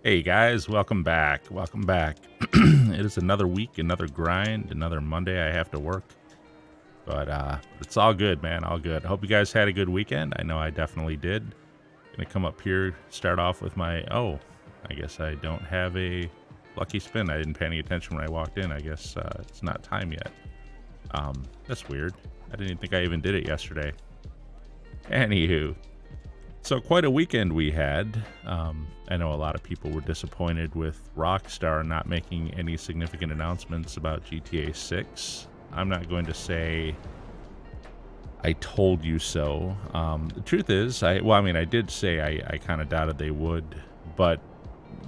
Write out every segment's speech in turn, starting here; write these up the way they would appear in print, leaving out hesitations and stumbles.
Hey guys, welcome back. Welcome back. It is another week, another grind, another Monday I have to work. But it's all good, man. All good. I hope you guys had a good weekend. I know I definitely did. Gonna come up here, start off with my I guess I don't have a lucky spin. I didn't pay any attention when I walked in. I guess it's not time yet. That's weird. I didn't even think I even did it yesterday. Anywho. So quite a weekend we had. I know a lot of people were disappointed with Rockstar not making any significant announcements about GTA 6. I'm not going to say I told you so. The truth is, I did say I kind of doubted they would, but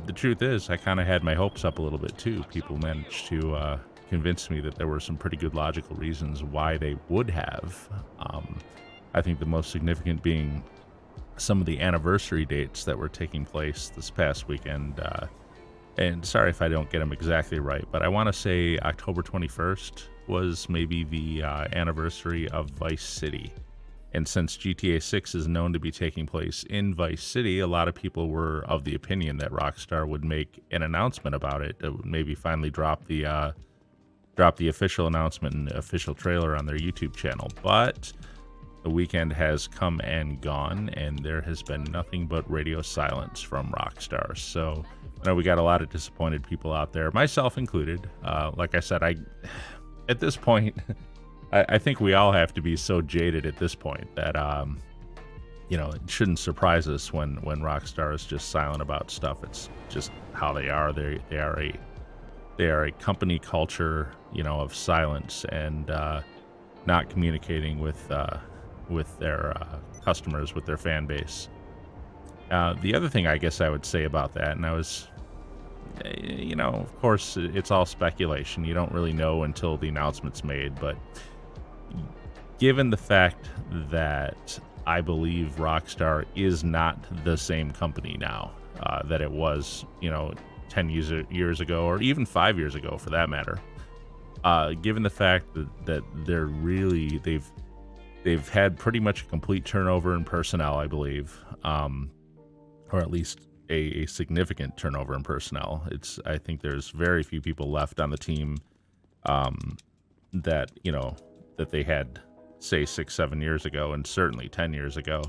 the truth is I kind of had my hopes up a little bit too. People managed to convince me that there were some pretty good logical reasons why they would have. I think the most significant being some of the anniversary dates that were taking place this past weekend. And sorry if I don't get them exactly right, but I want to say October 21st was maybe the anniversary of Vice City. And since GTA 6 is known to be taking place in Vice City, a lot of people were of the opinion that Rockstar would make an announcement about it, that would maybe finally drop the official announcement and official trailer on their YouTube channel. But the weekend has come and gone, and there has been nothing but radio silence from Rockstar. So I know we got a lot of disappointed people out there, myself included. Like I said, at this point, I think we all have to be so jaded at this point that it shouldn't surprise us when Rockstar is just silent about stuff. It's just how they are. They are a company culture, of silence and not communicating with their customers, with their fan base. The other thing I guess I would say about that, and I was, of course, it's all speculation. You don't really know until the announcement's made, but given the fact that I believe Rockstar is not the same company now that it was, 10 years ago, or even 5 years ago for that matter, given the fact that they've had pretty much a complete turnover in personnel, I believe, or at least a significant turnover in personnel. I think there's very few people left on the team that they had, say, 6-7 years ago, and certainly 10 years ago.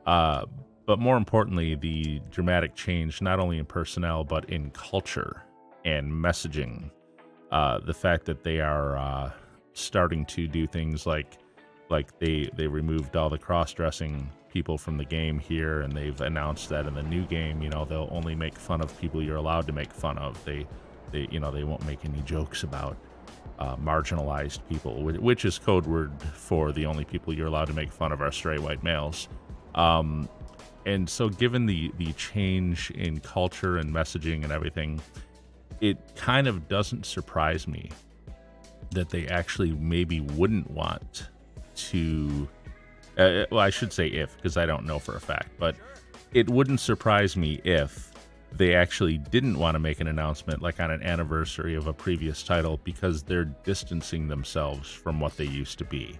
But more importantly, the dramatic change not only in personnel but in culture and messaging. The fact that they are starting to do things like they removed all the cross-dressing people from the game here, and they've announced that in the new game, they'll only make fun of people you're allowed to make fun of. They won't make any jokes about marginalized people, which is code word for the only people you're allowed to make fun of are straight white males. And so given the change in culture and messaging and everything, it kind of doesn't surprise me that they actually maybe wouldn't want to, I should say if, because I don't know for a fact, but it wouldn't surprise me if they actually didn't want to make an announcement like on an anniversary of a previous title, because they're distancing themselves from what they used to be.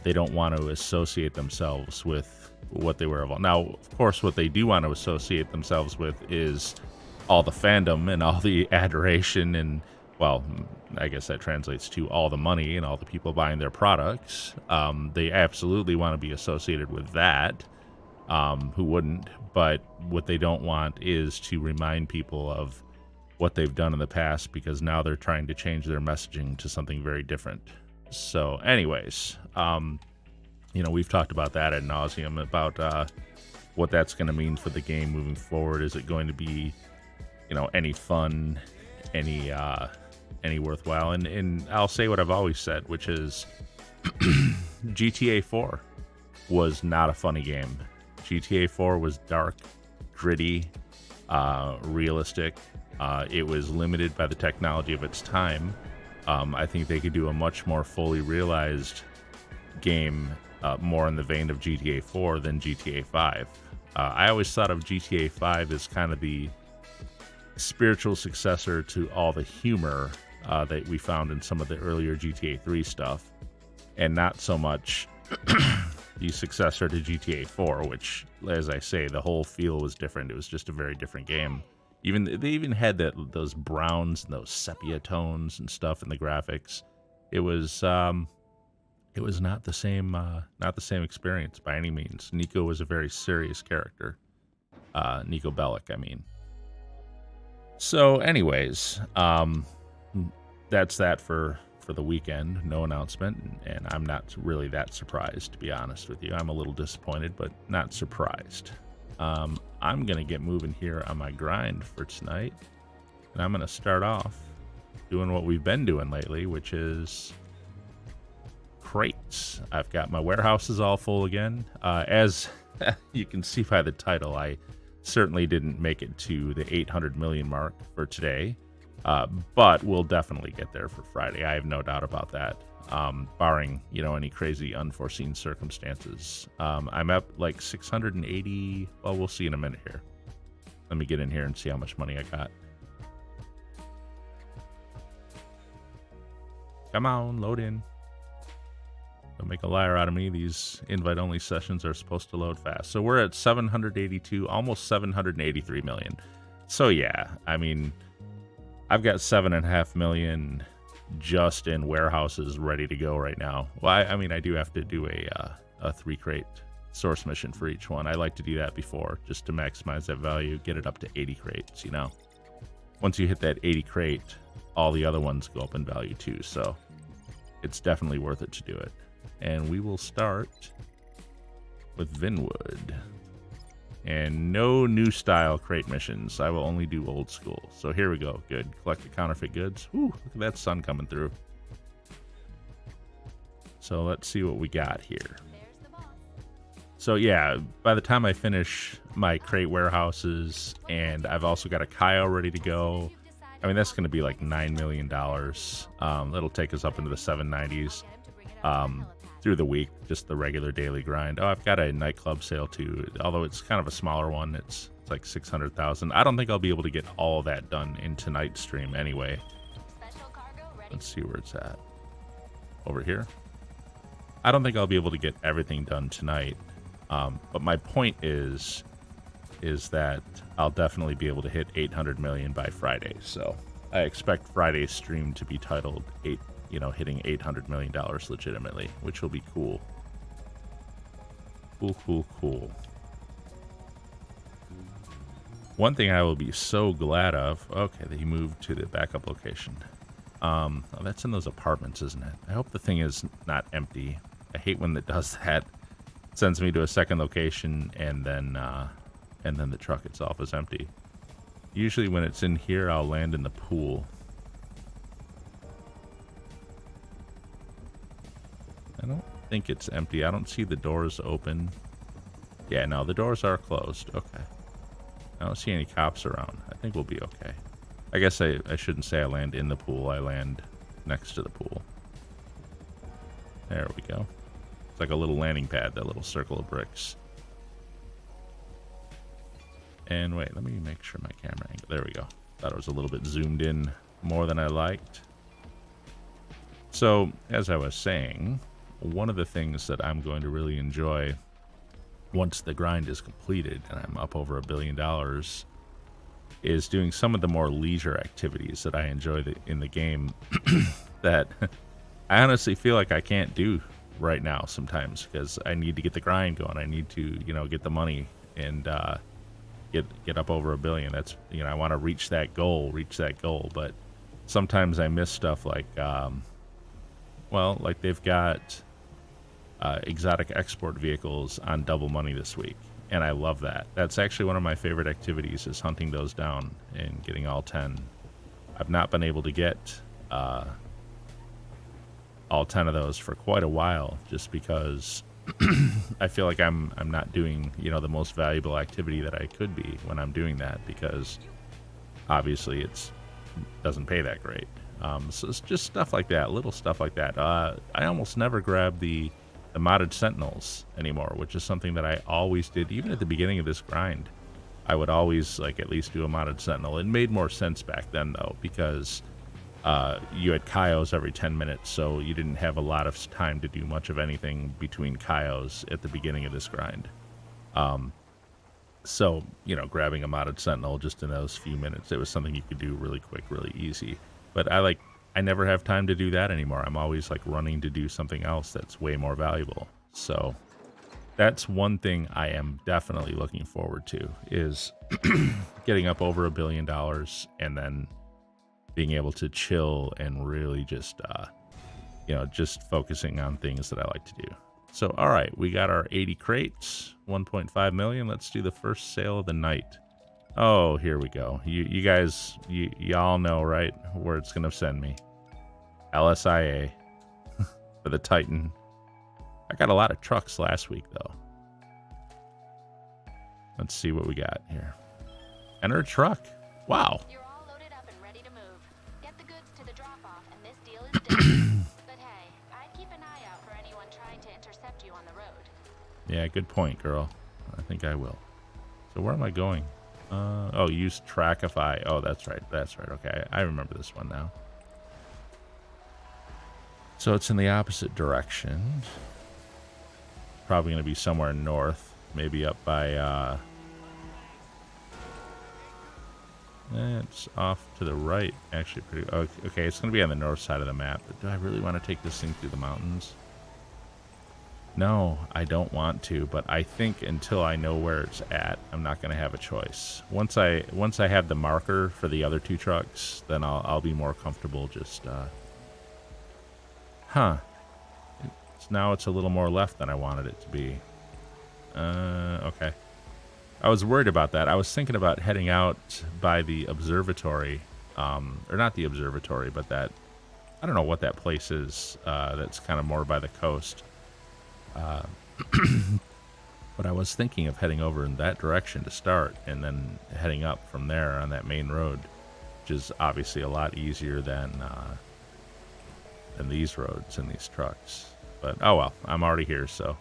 They don't want to associate themselves with what they were. Now, of course, what they do want to associate themselves with is all the fandom and all the adoration and, well, I guess that translates to all the money and all the people buying their products. They absolutely want to be associated with that. Who wouldn't? But what they don't want is to remind people of what they've done in the past, because now they're trying to change their messaging to something very different. So anyways, we've talked about that ad nauseum about what that's going to mean for the game moving forward. Is it going to be, any fun, any worthwhile? And I'll say what I've always said, which is GTA 4 was not a funny game. GTA 4 was dark, gritty, realistic. It was limited by the technology of its time. I think they could do a much more fully realized game, more in the vein of GTA 4 than GTA 5. I always thought of GTA 5 as kind of the spiritual successor to all the humor that we found in some of the earlier GTA 3 stuff, and not so much the successor to GTA 4, which, as I say, the whole feel was different. It was just a very different game. They even had those browns and those sepia tones and stuff in the graphics. It was not the same experience by any means. Nico was a very serious character. Nico Bellic, I mean. So, anyways, that's that for the weekend. No announcement, and I'm not really that surprised, to be honest with you. I'm a little disappointed, but not surprised. I'm gonna get moving here on my grind for tonight, and I'm gonna start off doing what we've been doing lately, which is crates. I've got my warehouses all full again. As you can see by the title, I certainly didn't make it to the 800 million mark for today, but we'll definitely get there for Friday. I have no doubt about that, barring, any crazy unforeseen circumstances. I'm up like 680. Well, we'll see in a minute here. Let me get in here and see how much money I got. Come on, load in. Don't make a liar out of me. These invite-only sessions are supposed to load fast. So we're at 782, almost 783 million. So yeah, I mean, I've got 7.5 million just in warehouses ready to go right now. Well, I do have to do a 3-crate source mission for each one. I like to do that before, just to maximize that value, get it up to 80 crates, Once you hit that 80 crate, all the other ones go up in value too. So it's definitely worth it to do it. And we will start with Vinwood. And no new style crate missions. I will only do old school. So here we go. Good. Collect the counterfeit goods. Whew, look at that sun coming through. So let's see what we got here. So yeah, by the time I finish my crate warehouses, and I've also got a Cayo ready to go. I mean, that's going to be like $9 million. That'll take us up into the 790s. Through the week, just the regular daily grind. Oh, I've got a nightclub sale too, although it's kind of a smaller one. It's like 600,000. I don't think I'll be able to get all that done in tonight's stream anyway. Let's see where it's at. Over here. I don't think I'll be able to get everything done tonight. But my point is that I'll definitely be able to hit 800 million by Friday. So I expect Friday's stream to be titled hitting $800 million legitimately, which will be cool. Cool. One thing I will be so glad of, okay, that he moved to the backup location. Oh, that's in those apartments, isn't it? I hope the thing is not empty. I hate when it does that. It sends me to a second location, and then the truck itself is empty. Usually when it's in here, I'll land in the pool. I don't think it's empty. I don't see the doors open. Yeah, no, the doors are closed. Okay. I don't see any cops around. I think we'll be okay. I guess I shouldn't say I land in the pool. I land next to the pool. There we go. It's like a little landing pad, that little circle of bricks. And wait, let me make sure my camera angle. There we go. Thought it was a little bit zoomed in more than I liked. So, as I was saying, one of the things that I'm going to really enjoy once the grind is completed and I'm up over $1 billion is doing some of the more leisure activities that I enjoy in the game that I honestly feel like I can't do right now sometimes because I need to get the grind going. I need to, get the money and get up over $1 billion. That's, I want to reach that goal, but sometimes I miss stuff like, like they've got exotic export vehicles on double money this week, and I love that. That's actually one of my favorite activities, is hunting those down and getting all 10. I've not been able to get all 10 of those for quite a while, just because I feel like I'm not doing the most valuable activity that I could be when I'm doing that, because obviously it doesn't pay that great. So it's just stuff like that, little stuff like that. I almost never grab the modded sentinels anymore, which is something that I always did. Even at the beginning of this grind, I would always at least do a modded sentinel. It made more sense back then though, because you had Kayos every 10 minutes, so you didn't have a lot of time to do much of anything between Kayos at the beginning of this grind. So, you know, grabbing a modded Sentinel just in those few minutes, it was something you could do really quick, really easy. But I never have time to do that anymore. I'm always like running to do something else that's way more valuable. So that's one thing I am definitely looking forward to, is getting up over $1 billion and then being able to chill and really just, you know, just focusing on things that I like to do. So, all right, we got our 80 crates, 1.5 million. Let's do the first sale of the night. Oh, here we go. You guys, y'all know, right, where it's going to send me. LSIA for the Titan. I got a lot of trucks last week, though. Let's see what we got here. Enter a truck. Wow. You're all loaded up and ready to move. Get the goods to the drop-off, and this deal is done. But hey, I'd keep an eye out for anyone trying to intercept you on the road. Yeah, good point, girl. I think I will. So where am I going? Oh, use Trackify. Oh, that's right. That's right. Okay, I remember this one now. So it's in the opposite direction. Probably going to be somewhere north. Maybe up by, it's off to the right, actually. Okay, it's going to be on the north side of the map. But do I really want to take this thing through the mountains? No, I don't want to, but I think until I know where it's at, I'm not going to have a choice. Once I have the marker for the other two trucks, then I'll be more comfortable just, now it's a little more left than I wanted it to be. Okay. I was worried about that. I was thinking about heading out by the observatory, or not the observatory, but that, I don't know what that place is, that's kind of more by the coast. But I was thinking of heading over in that direction to start, and then heading up from there on that main road, which is obviously a lot easier than these roads and these trucks. But oh well, I'm already here, so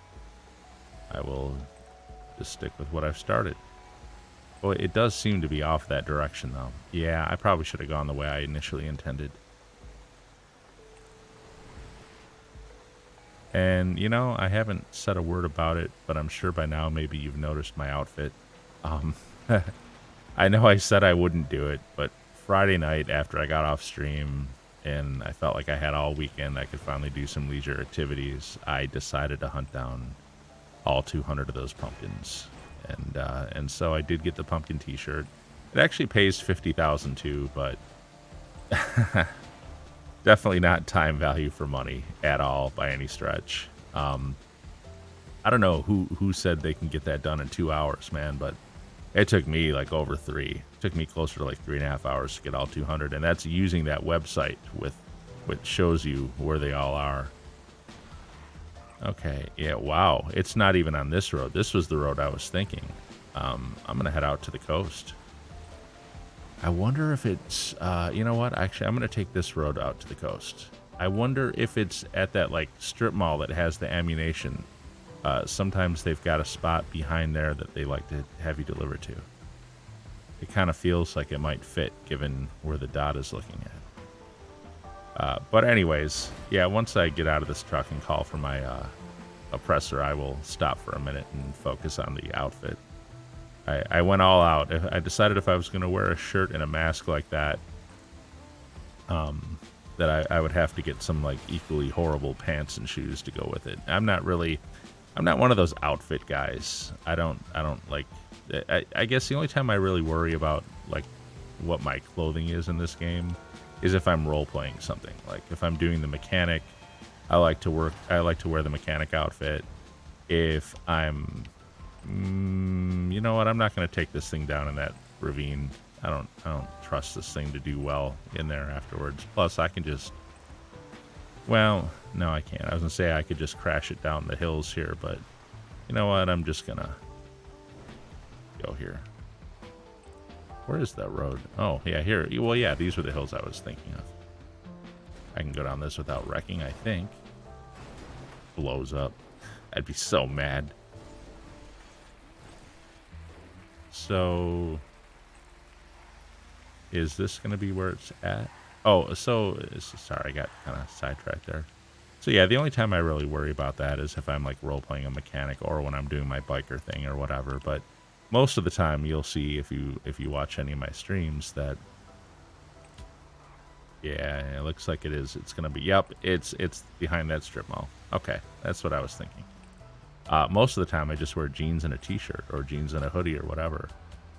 I will just stick with what I've started. Boy, it does seem to be off that direction, though. Yeah, I probably should have gone the way I initially intended. And, you know, I haven't said a word about it, but I'm sure by now maybe you've noticed my outfit. I know I said I wouldn't do it, but Friday night after I got off stream and I felt like I had all weekend, I could finally do some leisure activities, I decided to hunt down all 200 of those pumpkins. And so I did get the pumpkin t-shirt. It actually pays 50,000 too, but definitely not time value for money at all by any stretch. I don't know who said they can get that done in 2 hours, man, but it took me like over 3. It took me closer to like 3.5 hours to get all 200, and that's using that website with which shows you where they all are. Okay, yeah, wow. It's not even on this road. This was the road I was thinking. I'm going to head out to the coast. I wonder if it's, you know what? Actually, I'm going to take this road out to the coast. I wonder if it's at that, like, strip mall that has the ammunition. Sometimes they've got a spot behind there that they like to have you deliver to. It kind of feels like it might fit, given where the dot is looking at. But anyways, yeah, once I get out of this truck and call for my oppressor, I will stop for a minute and focus on the outfit. I went all out. I decided if I was going to wear a shirt and a mask like that, that I would have to get some like equally horrible pants and shoes to go with it. I'm not one of those outfit guys. I don't like, I guess the only time I really worry about like what my clothing is in this game is if I'm role-playing something. Like if I'm doing the mechanic, I like to wear the mechanic outfit. If I'm, you know what, I'm not going to take this thing down in that ravine. I don't trust this thing to do well in there afterwards. Plus, I can just, well, no, I can't. I was going to say I could just crash it down the hills here, but you know what, I'm just going to go here. Where is that road? Oh, yeah, here. Well, yeah, these were the hills I was thinking of. I can go down this without wrecking, I think. Blows up. I'd be so mad. So, is this going to be where it's at? Oh, so sorry, I got kind of sidetracked there. So yeah, the only time I really worry about that is if I'm like role playing a mechanic or when I'm doing my biker thing or whatever. But most of the time, you'll see if you watch any of my streams that yeah, it looks like it is. It's gonna be yep. It's behind that strip mall. Okay, that's what I was thinking. Most of the time, I just wear jeans and a t-shirt or jeans and a hoodie or whatever.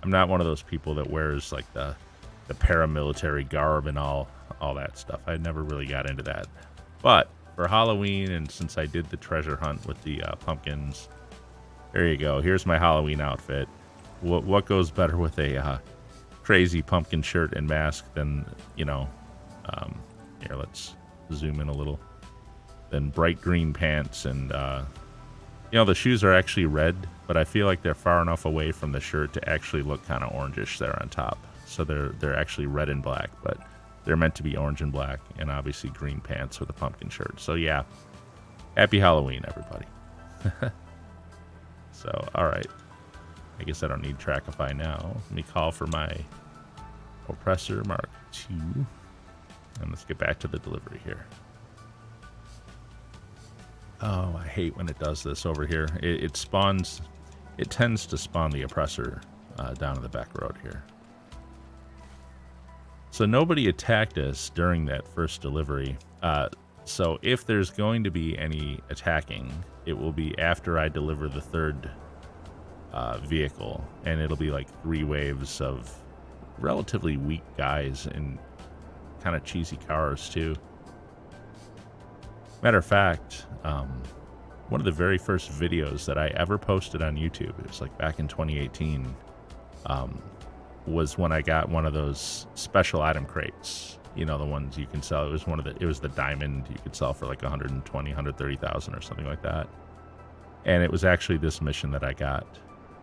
I'm not one of those people that wears like the paramilitary garb and all that stuff. I never really got into that. But for Halloween, and since I did the treasure hunt with the pumpkins, there you go. Here's my Halloween outfit. What goes better with a crazy pumpkin shirt and mask than, you know, here, let's zoom in a little, than bright green pants and, you know, the shoes are actually red, but I feel like they're far enough away from the shirt to actually look kind of orangish there on top. So they're actually red and black, but they're meant to be orange and black, and obviously green pants with a pumpkin shirt. So yeah, happy Halloween, everybody. So, all right. I guess I don't need Trackify now. Let me call for my Oppressor Mark II. And let's get back to the delivery here. Oh, I hate when it does this over here. It spawns, it tends to spawn the Oppressor down in the back road here. So nobody attacked us during that first delivery. So if there's going to be any attacking, it will be after I deliver the third vehicle. And it'll be like 3 waves of relatively weak guys in kind of cheesy cars too. Matter of fact, one of the very first videos that I ever posted on YouTube, it was like back in 2018, was when I got one of those special item crates. You know, the ones you can sell. It was the diamond you could sell for like 120, 130,000 or something like that. And it was actually this mission that I got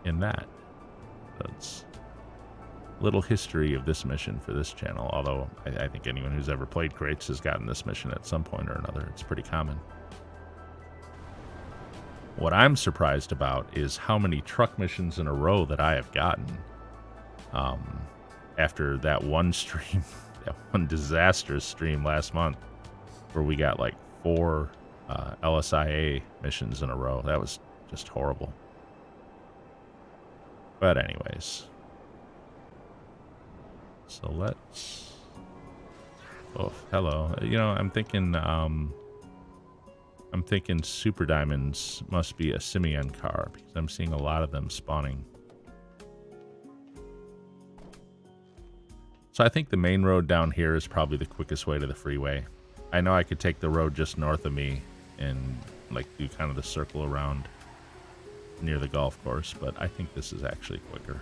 in that. So it's little history of this mission for this channel, although I think anyone who's ever played crates has gotten this mission at some point or another. It's pretty common. What I'm surprised about is how many truck missions in a row that I have gotten after that one stream, that one disastrous stream last month where we got like 4 LSIA missions in a row. That was just horrible. But anyways, so let's, oh, hello. You know, I'm thinking Super Diamonds must be a Simeon car because I'm seeing a lot of them spawning. So I think the main road down here is probably the quickest way to the freeway. I know I could take the road just north of me and like do kind of the circle around near the golf course, but I think this is actually quicker.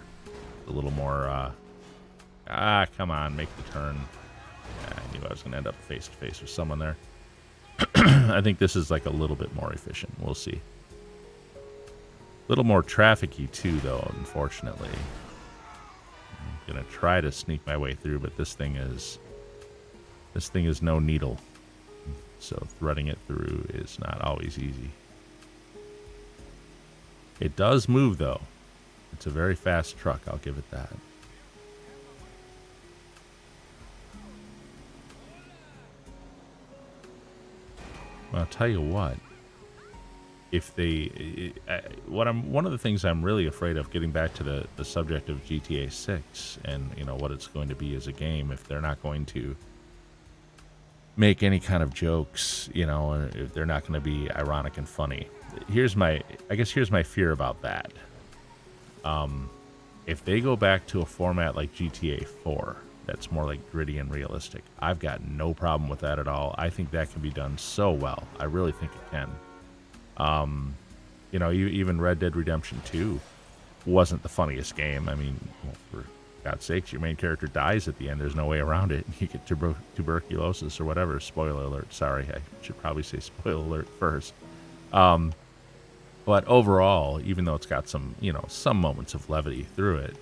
A little more, come on, make the turn. Yeah, I knew I was going to end up face to face with someone there. I think this is like a little bit more efficient. We'll see. A little more trafficy too, though, unfortunately. I'm going to try to sneak my way through, but this thing is no needle. So threading it through is not always easy. It does move, though. It's a very fast truck, I'll give it that. Well, I'll tell you what. If they, one of the things I'm really afraid of, getting back to the subject of GTA 6 and you know what it's going to be as a game, if they're not going to make any kind of jokes, you know, or if they're not going to be ironic and funny. Here's my fear about that. If they go back to a format like GTA 4, that's more like gritty and realistic, I've got no problem with that at all. I think that can be done so well. I really think it can. You know, even Red Dead Redemption 2 wasn't the funniest game. I mean, well, for God's sakes, your main character dies at the end. There's no way around it. You get tuberculosis or whatever. Spoiler alert. Sorry, I should probably say spoiler alert first. But overall, even though it's got some, you know, some moments of levity through it,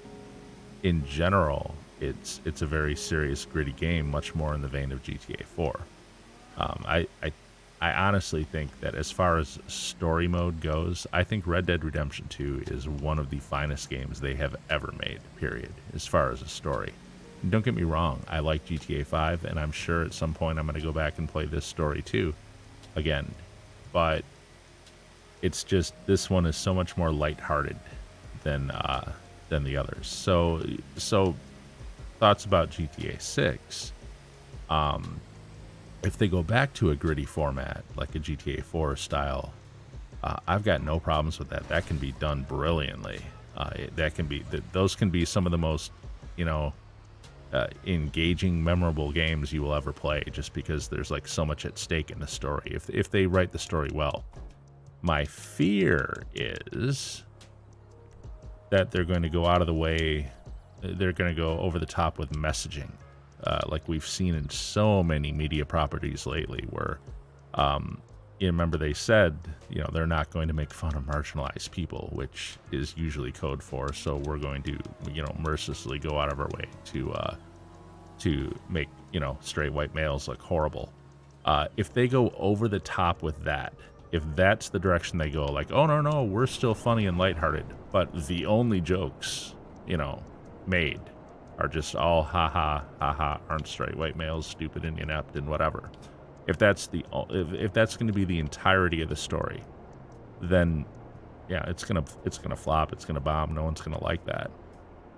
in general, it's a very serious, gritty game, much more in the vein of GTA 4. I honestly think that as far as story mode goes, I think Red Dead Redemption 2 is one of the finest games they have ever made, period, as far as a story. don't get me wrong, I like GTA 5, and I'm sure at some point I'm going to go back and play this story too, again. But it's just, this one is so much more lighthearted than the others. So thoughts about GTA 6. If they go back to a gritty format, like a GTA 4 style, I've got no problems with that. That can be done brilliantly. Those can be some of the most, engaging, memorable games you will ever play, just because there's like so much at stake in the story. If they write the story well, my fear is that they're going to go out of the way. They're going to go over the top with messaging, like we've seen in so many media properties lately, where you remember they said, they're not going to make fun of marginalized people, which is usually code for, so we're going to, mercilessly go out of our way to make, straight white males look horrible. If they go over the top with that, if that's the direction they go, like, oh, no, we're still funny and lighthearted, but the only jokes, made are just all ha, aren't straight white males stupid and inept and whatever. If that's going to be the entirety of the story, then yeah, it's gonna flop. It's gonna bomb. No one's gonna like that.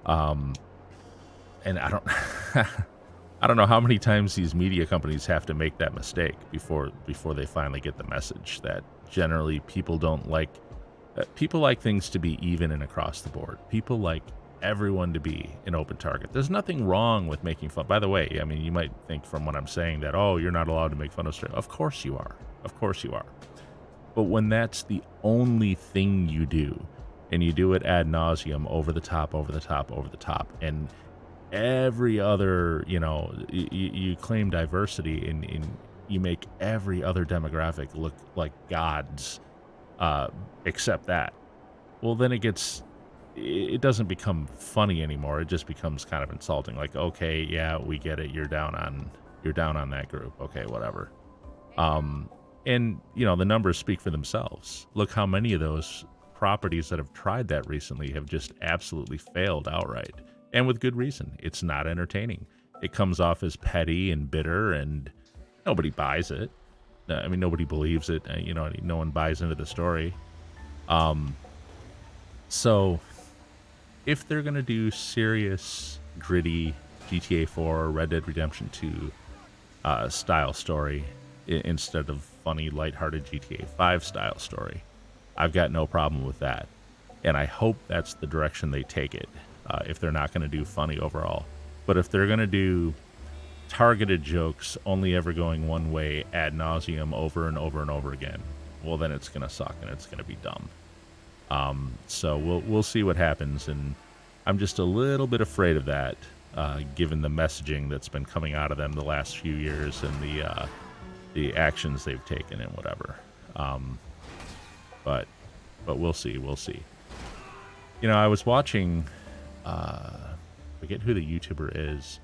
And I don't I don't know how many times these media companies have to make that mistake before they finally get the message that generally people don't like. People like things to be even and across the board. People like everyone to be an open target. There's nothing wrong with making fun. By the way, I mean, you might think from what I'm saying that, oh, you're not allowed to make fun of straight. Of course you are. Of course you are. But when that's the only thing you do, and you do it ad nauseum, over the top, and every other, you claim diversity and you make every other demographic look like gods, except that, well, then it doesn't become funny anymore. It just becomes kind of insulting. Like, okay, yeah, we get it. You're down on that group. Okay, whatever. And the numbers speak for themselves. Look how many of those properties that have tried that recently have just absolutely failed outright, and with good reason. It's not entertaining. It comes off as petty and bitter, and nobody buys it. I mean, nobody believes it. No one buys into the story. So if they're going to do serious, gritty GTA 4 or Red Dead Redemption 2 style story instead of funny, lighthearted GTA 5 style story, I've got no problem with that. And I hope that's the direction they take it, if they're not going to do funny overall. But if they're going to do targeted jokes only ever going one way ad nauseum over and over and over again, well, then it's going to suck and it's going to be dumb. So we'll see what happens, and I'm just a little bit afraid of that, given the messaging that's been coming out of them the last few years and the actions they've taken and whatever. But we'll see. I was watching, forget who the YouTuber is.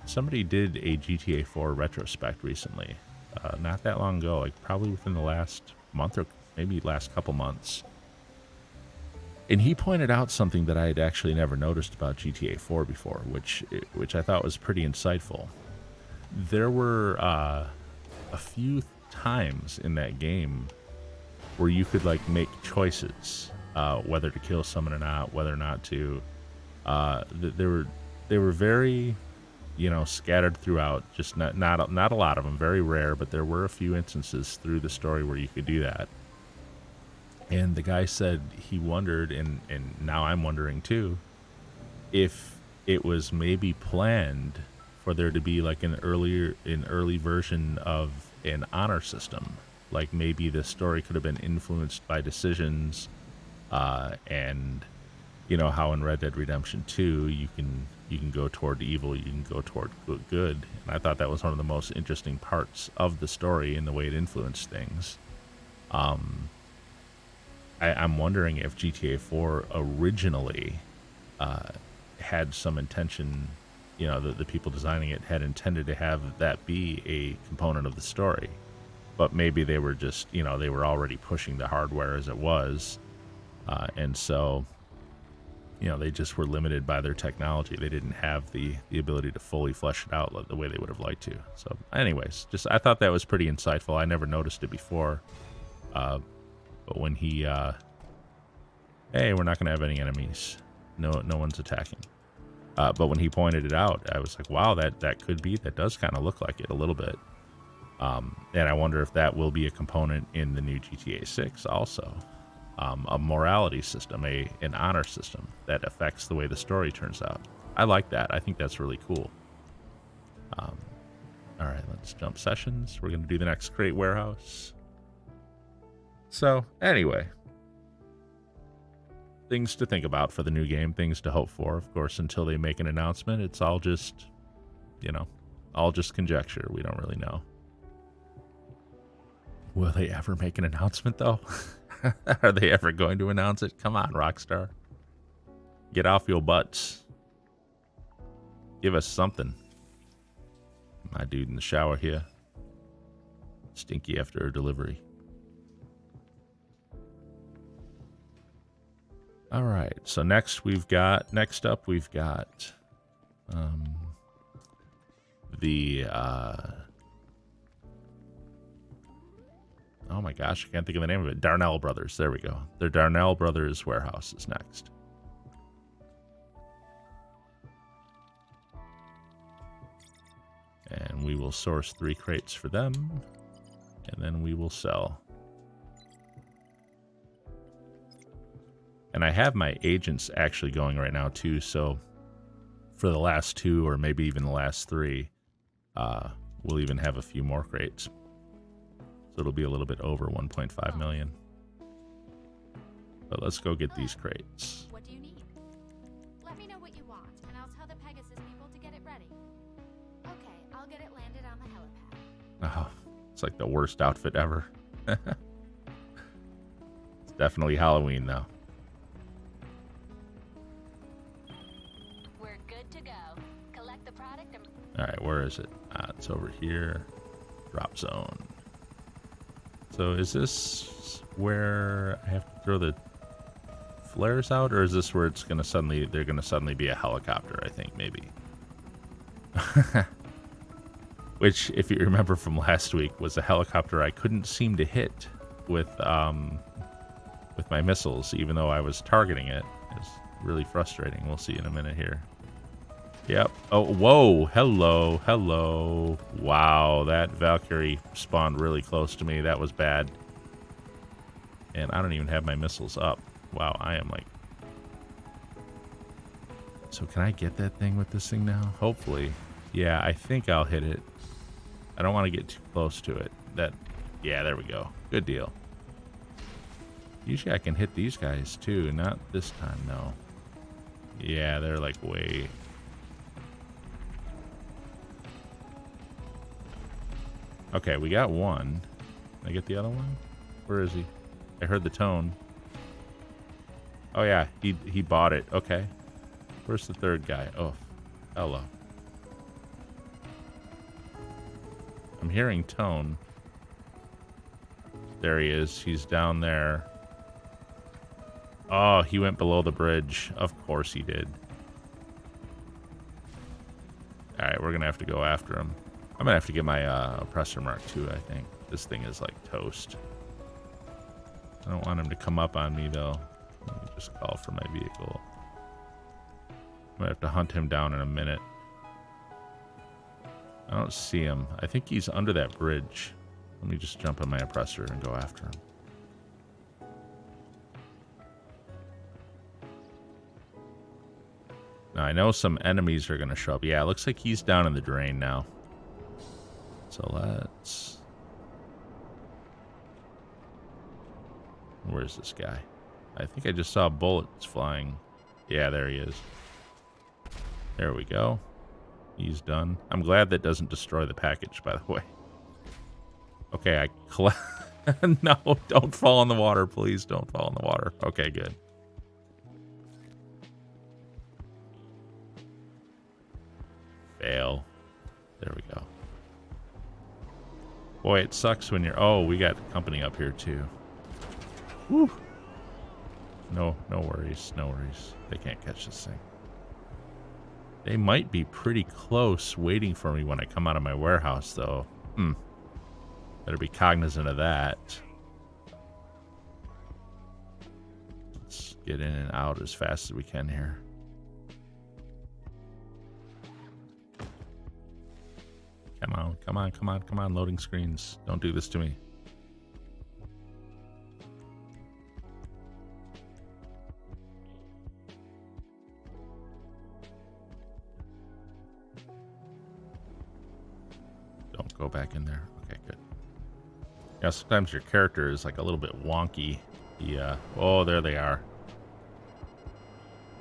Somebody did a GTA 4 retrospect recently, not that long ago, like probably within the last month or maybe last couple months. And he pointed out something that I had actually never noticed about GTA 4 before, which I thought was pretty insightful. There were a few times in that game where you could like make choices, whether to kill someone or not, whether or not to. They were very, scattered throughout. Just not a lot of them, very rare, but there were a few instances through the story where you could do that. And the guy said he wondered, and now I'm wondering too, if it was maybe planned for there to be like an early version of an honor system. Like maybe the story could have been influenced by decisions, and how in Red Dead Redemption 2 you can go toward evil, you can go toward good. And I thought that was one of the most interesting parts of the story and the way it influenced things. I'm wondering if GTA 4 originally had some intention, the people designing it had intended to have that be a component of the story. But maybe they were just, they were already pushing the hardware as it was. And so you know, they just were limited by their technology. They didn't have the ability to fully flesh it out the way they would have liked to. So anyways, just I thought that was pretty insightful. I never noticed it before. But when he, hey, we're not going to have any enemies. No one's attacking. But when he pointed it out, I was like, wow, that does kind of look like it a little bit. And I wonder if that will be a component in the new GTA 6 also. A morality system, an honor system that affects the way the story turns out. I like that. I think that's really cool. All right, let's jump sessions. We're going to do the next crate warehouse. So, anyway. Things to think about for the new game, things to hope for. Of course, until they make an announcement, it's all just, you know, all just conjecture. We don't really know. Will they ever make an announcement, though? Are they ever going to announce it? Come on, Rockstar. Get off your butts. Give us something. My dude in the shower here. Stinky after a delivery. All right, so next up we've got the oh my gosh, I can't think of the name of it. Darnell Brothers. There we go. The Darnell Brothers warehouse is next. And we will source 3 crates for them, and then we will sell. And I have my agents actually going right now too, so for the last 2 or maybe even the last 3, we'll even have a few more crates. So it'll be a little bit over 1.5 million. But let's go get these crates. What do you need? Let me know what you want, and I'll tell the Pegasus people to get it ready. Okay, I'll get it landed on the helipad. Oh, it's like the worst outfit ever. It's definitely Halloween though. We're good to go. Collect the product and... Alright, where is it? It's over here. Drop zone. So is this where I have to throw the flares out, or is this where it's gonna suddenly be a helicopter, I think, maybe. Which, if you remember from last week, was a helicopter I couldn't seem to hit with my missiles, even though I was targeting it. It's really frustrating. We'll see in a minute here. Yep. Oh, whoa. Hello. Wow, that Valkyrie spawned really close to me. That was bad. And I don't even have my missiles up. Wow, I am like... So can I get that thing with this thing now? Hopefully. Yeah, I think I'll hit it. I don't want to get too close to it. Yeah, there we go. Good deal. Usually I can hit these guys too. Not this time, no. Yeah, they're like way... Okay, we got one. Can I get the other one? Where is he? I heard the tone. Oh yeah, he bought it. Okay. Where's the third guy? Oh, hello. I'm hearing tone. There he is. He's down there. Oh, he went below the bridge. Of course he did. Alright, we're gonna have to go after him. I'm gonna have to get my oppressor mark too, I think. This thing is like toast. I don't want him to come up on me though. Let me just call for my vehicle. I'm gonna have to hunt him down in a minute. I don't see him. I think he's under that bridge. Let me just jump on my oppressor and go after him. Now I know some enemies are gonna show up. Yeah, it looks like he's down in the drain now. So let's... Where's this guy? I think I just saw bullets flying. Yeah, there he is. There we go. He's done. I'm glad that doesn't destroy the package, by the way. Okay, No, don't fall in the water, please. Don't fall in the water. Okay, good. Fail. There we go. Boy, it sucks when you're... Oh, we got company up here, too. Whew. No worries. No worries. They can't catch this thing. They might be pretty close waiting for me when I come out of my warehouse, though. Better be cognizant of that. Let's get in and out as fast as we can here. Come on, loading screens. Don't do this to me. Don't go back in there. Okay, good. Yeah, sometimes your character is like a little bit wonky. Oh, there they are.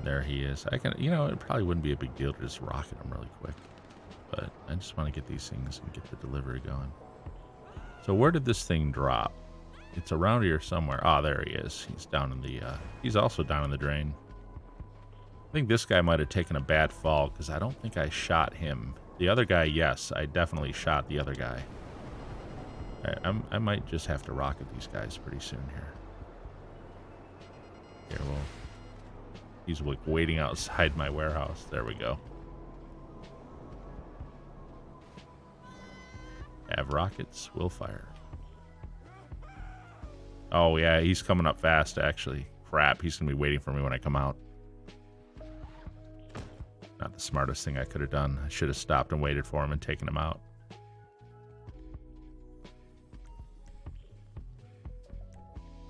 There he is. I can, it probably wouldn't be a big deal to just rocket him really quick. But I just want to get these things and get the delivery going. So where did this thing drop? It's around here somewhere. Oh, there he is. He's down in the, he's also down in the drain. I think this guy might have taken a bad fall because I don't think I shot him. The other guy, yes, I definitely shot the other guy. I might just have to rocket these guys pretty soon here. Here, well, he's like waiting outside my warehouse. There we go. Have rockets, will fire. Oh, yeah, he's coming up fast, actually. Crap, he's going to be waiting for me when I come out. Not the smartest thing I could have done. I should have stopped and waited for him and taken him out.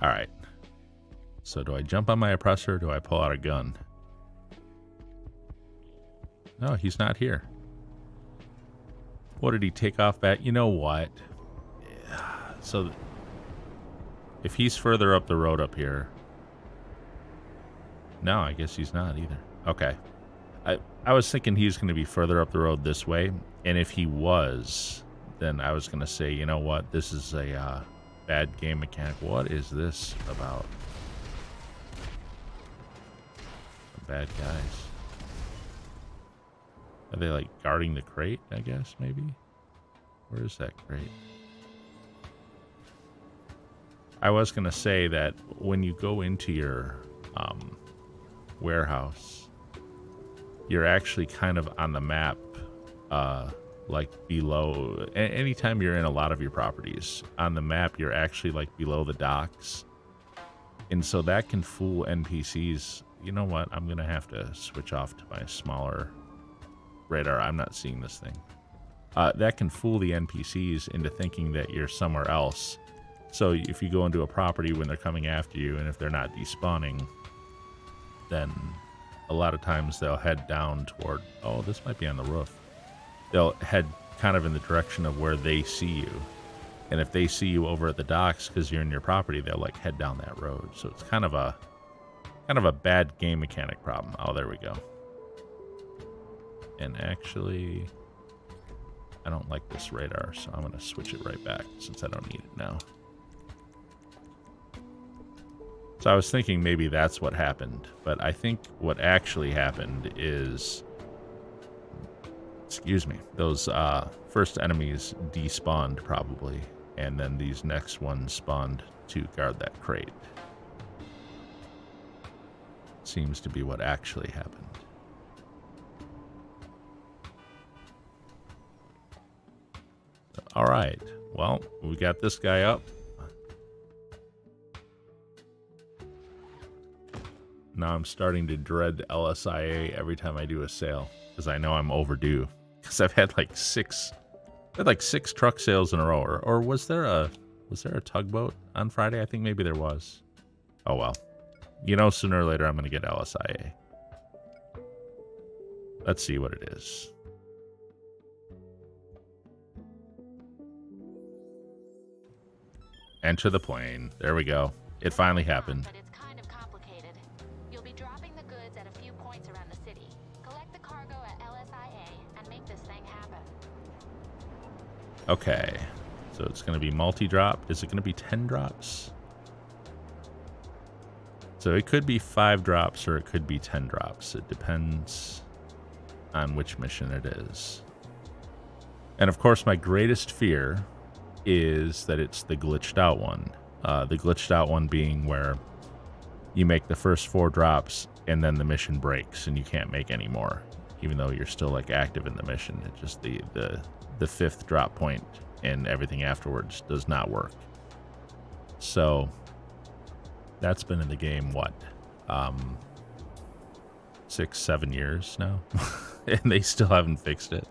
All right. So do I jump on my oppressor or do I pull out a gun? No, he's not here. What did he take off at? You know what? So if he's further up the road up here. No, I guess he's not either. Okay. I was thinking he's going to be further up the road this way. And if he was, then I was going to say, you know what? This is a bad game mechanic. What is this about? Bad guys. Are they like guarding the crate, I guess, maybe? Where is that crate? I was going to say that when you go into your warehouse, you're actually kind of on the map, like below. Anytime you're in a lot of your properties, on the map, you're actually like below the docks. And so that can fool NPCs. You know what? I'm going to have to switch off to my smaller radar. I'm not seeing this thing. That can fool the NPCs into thinking that you're somewhere else. So if you go into a property when they're coming after you, and if they're not despawning, then a lot of times they'll head down toward, oh, this might be on the roof. They'll head kind of in the direction of where they see you. And if they see you over at the docks because you're in your property, they'll like head down that road. So it's kind of a bad game mechanic problem. Oh, there we go. And actually, I don't like this radar, so I'm going to switch it right back since I don't need it now. So I was thinking maybe that's what happened, but I think what actually happened is, excuse me, those first enemies despawned probably, and then these next ones spawned to guard that crate. Seems to be what actually happened. All right, well, we got this guy up. Now I'm starting to dread LSIA every time I do a sale because I know I'm overdue. Because I've had like six truck sales in a row. Or was there a tugboat on Friday? I think maybe there was. Oh well. You know, sooner or later I'm going to get LSIA. Let's see what it is. Enter the plane. There we go. It finally happened. But it's kind of complicated. You'll be dropping the goods at a few points around the city. Collect the cargo at LSIA and make this thing happen. Okay. So it's going to be multi-drop. Is it going to be 10 drops? So it could be 5 drops or it could be 10 drops. It depends on which mission it is. And of course, my greatest fear is that it's the glitched out one. The glitched out one being where you make the first 4 drops and then the mission breaks and you can't make any more, even though you're still like active in the mission. It just the 5th drop point and everything afterwards does not work. So that's been in the game, what, 6-7 years now, and they still haven't fixed it.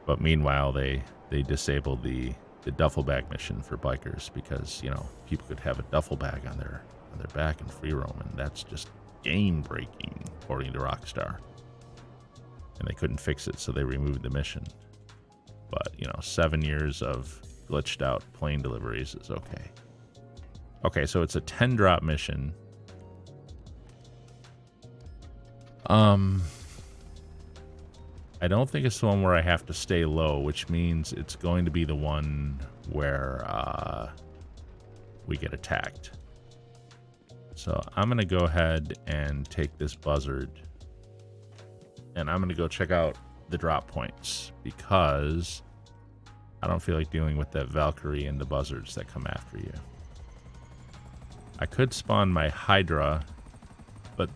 But meanwhile, they disabled the duffel bag mission for bikers because, you know, people could have a duffel bag on their back and free roam, and that's just game breaking, according to Rockstar. And they couldn't fix it, so they removed the mission. But, you know, 7 years of glitched out plane deliveries is okay. Okay, so it's a 10 drop mission. I don't think it's the one where I have to stay low, which means it's going to be the one where we get attacked. So I'm going to go ahead and take this buzzard, and I'm going to go check out the drop points because I don't feel like dealing with that Valkyrie and the buzzards that come after you. I could spawn my Hydra, but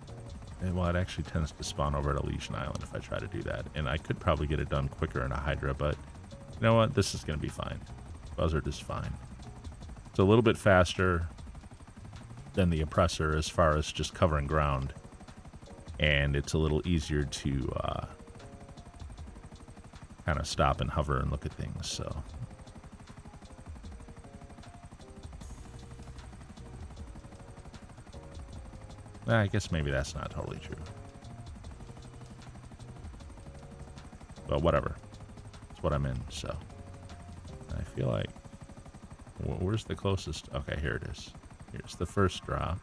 well, it actually tends to spawn over at Elysian Island if I try to do that. And I could probably get it done quicker in a Hydra, but you know what? This is going to be fine. Buzzard is fine. It's a little bit faster than the Oppressor as far as just covering ground. And it's a little easier to kind of stop and hover and look at things, so... I guess maybe that's not totally true. But whatever. It's what I'm in, so. I feel like... Where's the closest? Okay, here it is. Here's the first drop.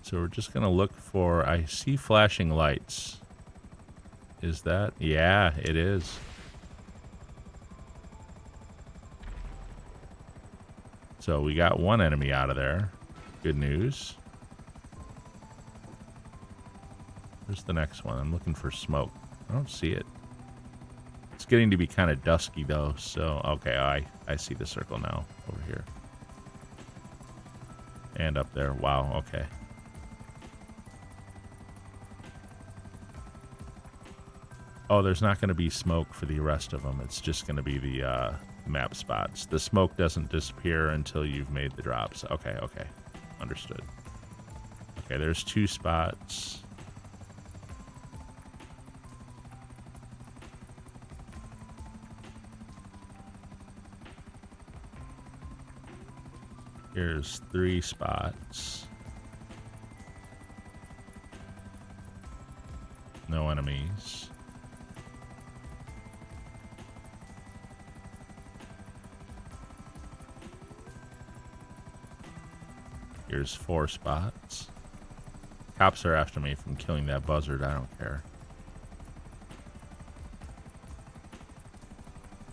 So we're just going to look for... I see flashing lights. Is that... Yeah, it is. So we got one enemy out of there. Good news. Where's the next one? I'm looking for smoke. I don't see it. It's getting to be kind of dusky, though, so... Okay, I see the circle now, over here. And up there. Wow, okay. Oh, there's not going to be smoke for the rest of them. It's just going to be the map spots. The smoke doesn't disappear until you've made the drops. Okay, okay. Understood. Okay, there's 2 spots. Here's 3 spots. No enemies. Here's 4 spots. Cops are after me from killing that buzzard. I don't care.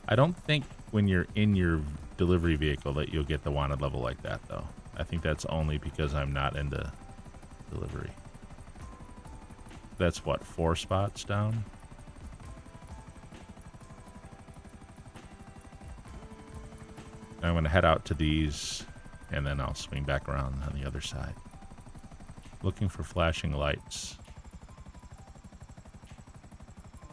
I don't think when you're in your delivery vehicle that you'll get the wanted level like that, though. I think that's only because I'm not into delivery. That's what, 4 spots down? I'm going to head out to these, and then I'll swing back around on the other side. Looking for flashing lights.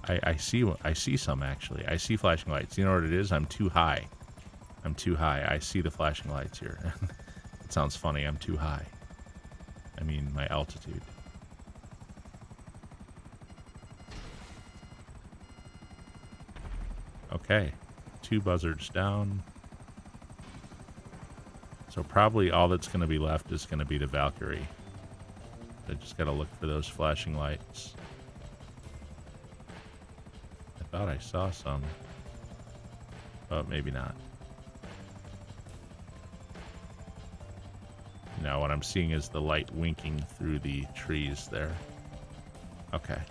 I see some, actually. I see flashing lights. You know what it is? I'm too high. I'm too high. I see the flashing lights here. It sounds funny. I'm too high. I mean, my altitude. Okay. 2 buzzards down. So probably all that's going to be left is going to be the Valkyrie. I just got to look for those flashing lights. I thought I saw some. But maybe not. Now what I'm seeing is the light winking through the trees there. Okay.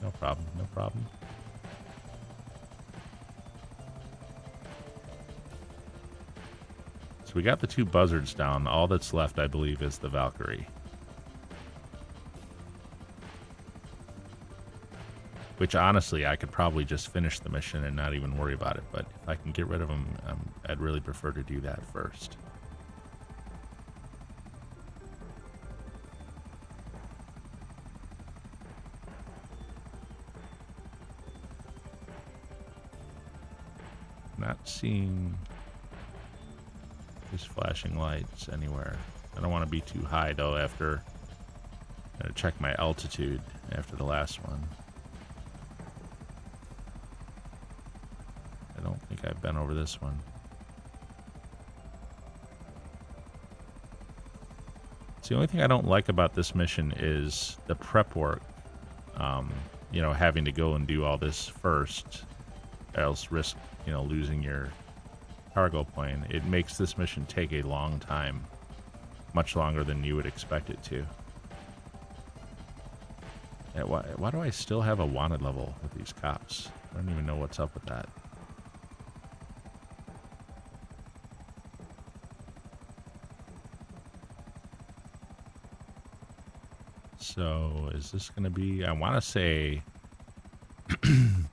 No problem, no problem. So we got the 2 buzzards down. All that's left, I believe, is the Valkyrie. Which, honestly, I could probably just finish the mission and not even worry about it. But if I can get rid of them, I'd really prefer to do that first. not seeing these flashing lights anywhere. I don't want to be too high though after. I'm gonna check my altitude after the last one. I don't think I've been over this one. So the only thing I don't like about this mission is the prep work. You know, having to go and do all this first, else risk, you know, losing your cargo plane. It makes this mission take a long time, much longer than you would expect it to. Yeah, why do I still have a wanted level with these cops? I don't even know what's up with that. So is this going to be, I want to say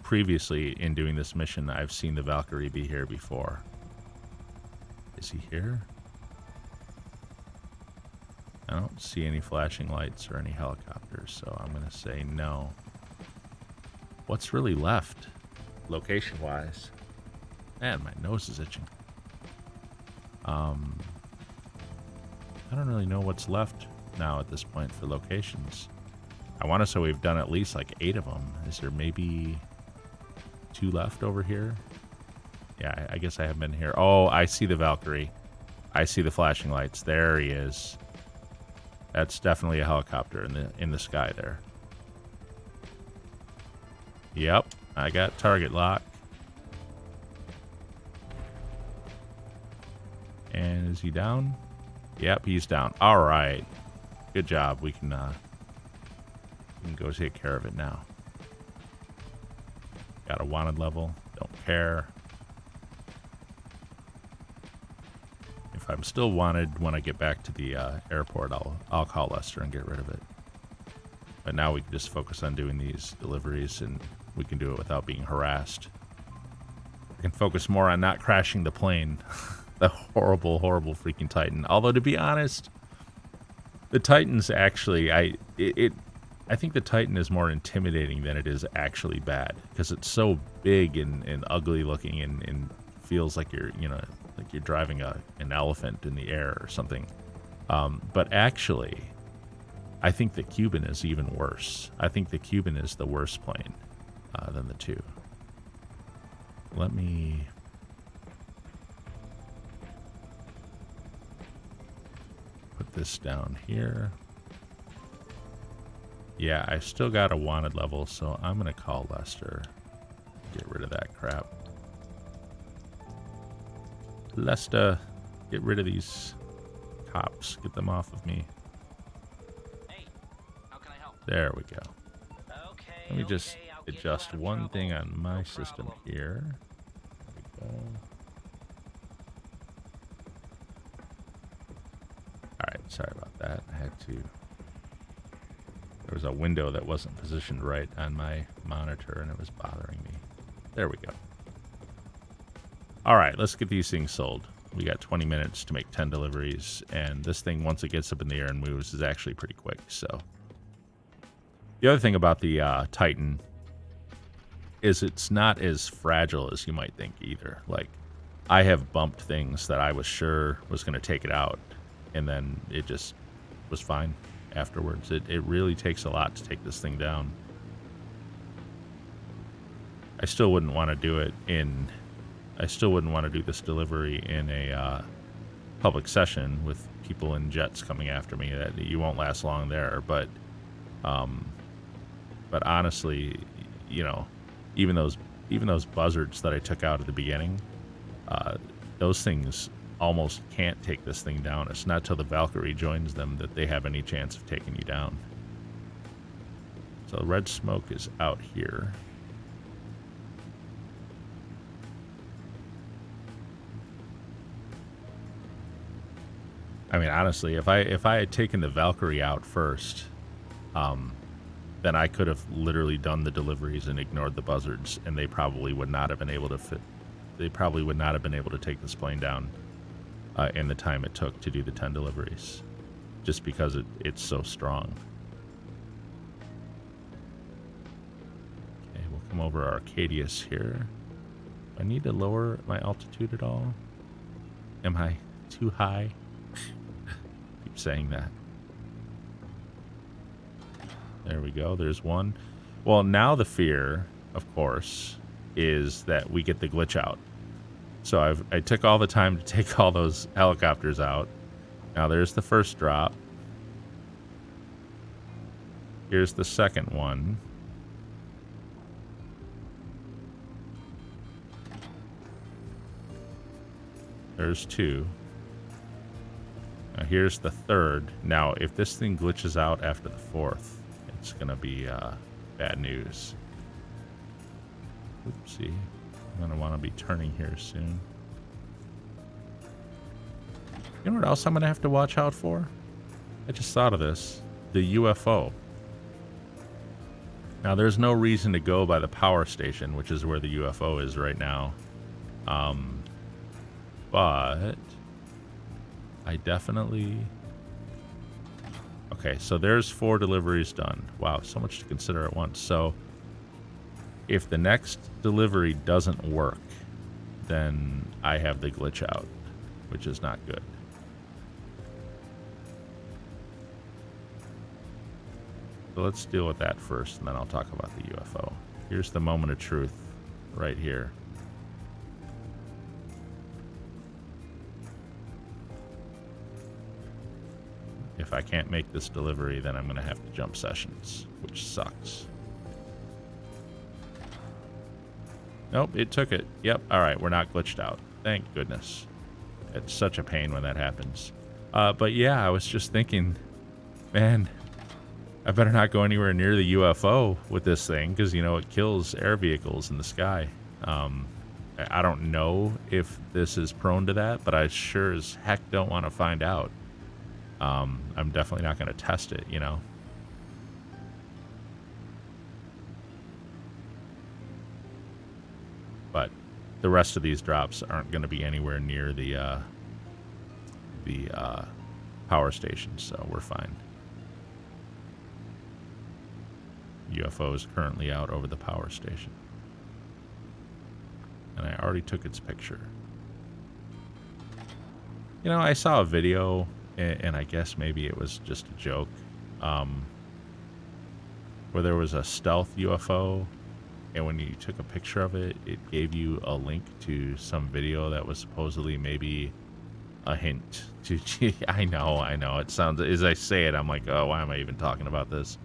previously in doing this mission, I've seen the Valkyrie be here before. Is he here? I don't see any flashing lights or any helicopters, so I'm going to say no. What's really left, location-wise? Man, my nose is itching. I don't really know what's left now at this point for locations. I want to say we've done at least like 8 of them. Is there maybe 2 left over here? Yeah, I guess I haven't been here. Oh, I see the Valkyrie. I see the flashing lights. There he is. That's definitely a helicopter in the sky there. Yep, I got target lock. And is he down? Yep, he's down. All right. Good job. We can go take care of it now. Got a wanted level. Don't care. If I'm still wanted when I get back to the airport, I'll call Lester and get rid of it. But now we can just focus on doing these deliveries, and we can do it without being harassed. I can focus more on not crashing the plane. The horrible, horrible freaking Titan. Although, to be honest, the Titan's actually, I think the Titan is more intimidating than it is actually bad, because it's so big and ugly looking and feels like you're, you know, like you're driving an elephant in the air or something. But actually, I think the Cuban is even worse. I think the Cuban is the worst plane than the two. Let me... put this down here. Yeah, I still got a wanted level, so I'm going to call Lester. Get rid of that crap. Lester, get rid of these cops. Get them off of me. Hey, how can I help? There we go. Okay, Let me just I'll get you adjust out of one trouble. thing on my No system problem. here. There we go. Alright, sorry about that. I had to... There was a window that wasn't positioned right on my monitor, and it was bothering me. There we go. Alright, let's get these things sold. We got 20 minutes to make 10 deliveries, and this thing, once it gets up in the air and moves, is actually pretty quick, so... The other thing about the Titan is it's not as fragile as you might think either. Like, I have bumped things that I was sure was going to take it out, and then it just was fine afterwards. It really takes a lot to take this thing down. I still wouldn't want to do it in... I still wouldn't want to do this delivery in a public session with people in jets coming after me. That you won't last long there, but honestly, you know, even those buzzards that I took out at the beginning, those things almost can't take this thing down. It's not till the Valkyrie joins them that they have any chance of taking you down. So the red smoke is out here. I mean, honestly, if I had taken the Valkyrie out first, then I could have literally done the deliveries and ignored the buzzards, and they probably would not have been able to fit. They probably would not have been able to take this plane down in the time it took to do the 10 deliveries, just because it's so strong. Okay, we'll come over Arcadius here. I need to lower my altitude at all? Am I too high? Keep saying that. There we go. There's one. Well, now the fear, of course, is that we get the glitch out. So I took all the time to take all those helicopters out. Now there's the first drop. Here's the second one. There's two. Now here's the third. Now, if this thing glitches out after the fourth, it's going to be bad news. Oopsie. I'm going to want to be turning here soon. You know what else I'm going to have to watch out for? I just thought of this. The UFO. Now, there's no reason to go by the power station, which is where the UFO is right now. But I definitely... Okay, so there's 4 deliveries done. Wow, so much to consider at once. So if the next delivery doesn't work, then I have the glitch out, which is not good. So let's deal with that first, and then I'll talk about the UFO. Here's the moment of truth right here. If I can't make this delivery, then I'm going to have to jump sessions, which sucks. Nope, it took it. Yep, all right, we're not glitched out. Thank goodness. It's such a pain when that happens. But yeah, I was just thinking, man, I better not go anywhere near the UFO with this thing because, you know, it kills air vehicles in the sky. I don't know if this is prone to that, but I sure as heck don't want to find out. I'm definitely not going to test it, you know. But the rest of these drops aren't going to be anywhere near the power station, so we're fine. UFO is currently out over the power station. And I already took its picture. You know, I saw a video, and I guess maybe it was just a joke, where there was a stealth UFO, and when you took a picture of it, it gave you a link to some video that was supposedly maybe a hint to... I know. It sounds... As I say it, I'm like, oh, why am I even talking about this?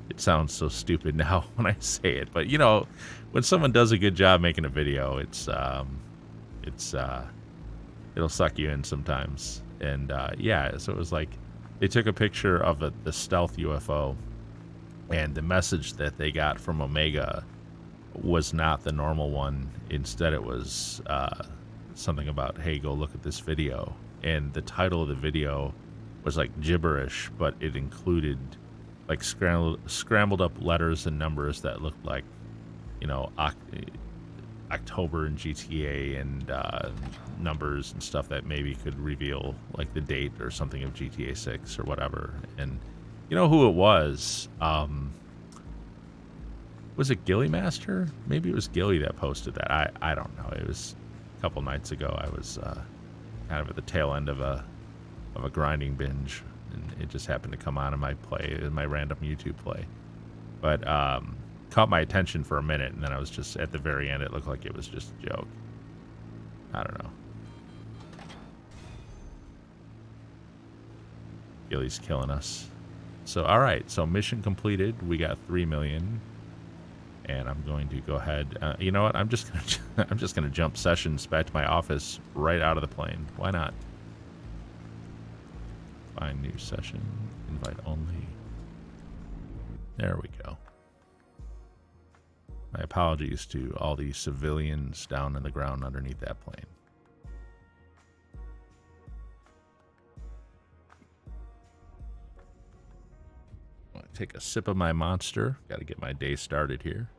It sounds so stupid now when I say it. But, you know, when someone does a good job making a video, it'll suck you in sometimes. And, yeah, so it was like they took a picture of the stealth UFO, and the message that they got from Omega was not the normal one. Instead, it was something about, hey, go look at this video. And the title of the video was like gibberish, but it included like scrambled up letters and numbers that looked like, you know, October in GTA, and numbers and stuff that maybe could reveal like the date or something of GTA 6 or whatever. And you know who it was? Was it Gilly Master? Maybe it was Gilly that posted that. I don't know. It was a couple nights ago. I was kind of at the tail end of a grinding binge, and it just happened to come on in my play, in my random YouTube play. But caught my attention for a minute, and then I was just at the very end. It looked like it was just a joke. I don't know. Gilly's killing us. So all right. So mission completed. We got 3 million. And I'm going to go ahead. You know what? I'm just gonna jump sessions back to my office right out of the plane. Why not? Find new session. Invite only. There we go. My apologies to all the civilians down in the ground underneath that plane. I'm gonna take a sip of my Monster. Got to get my day started here.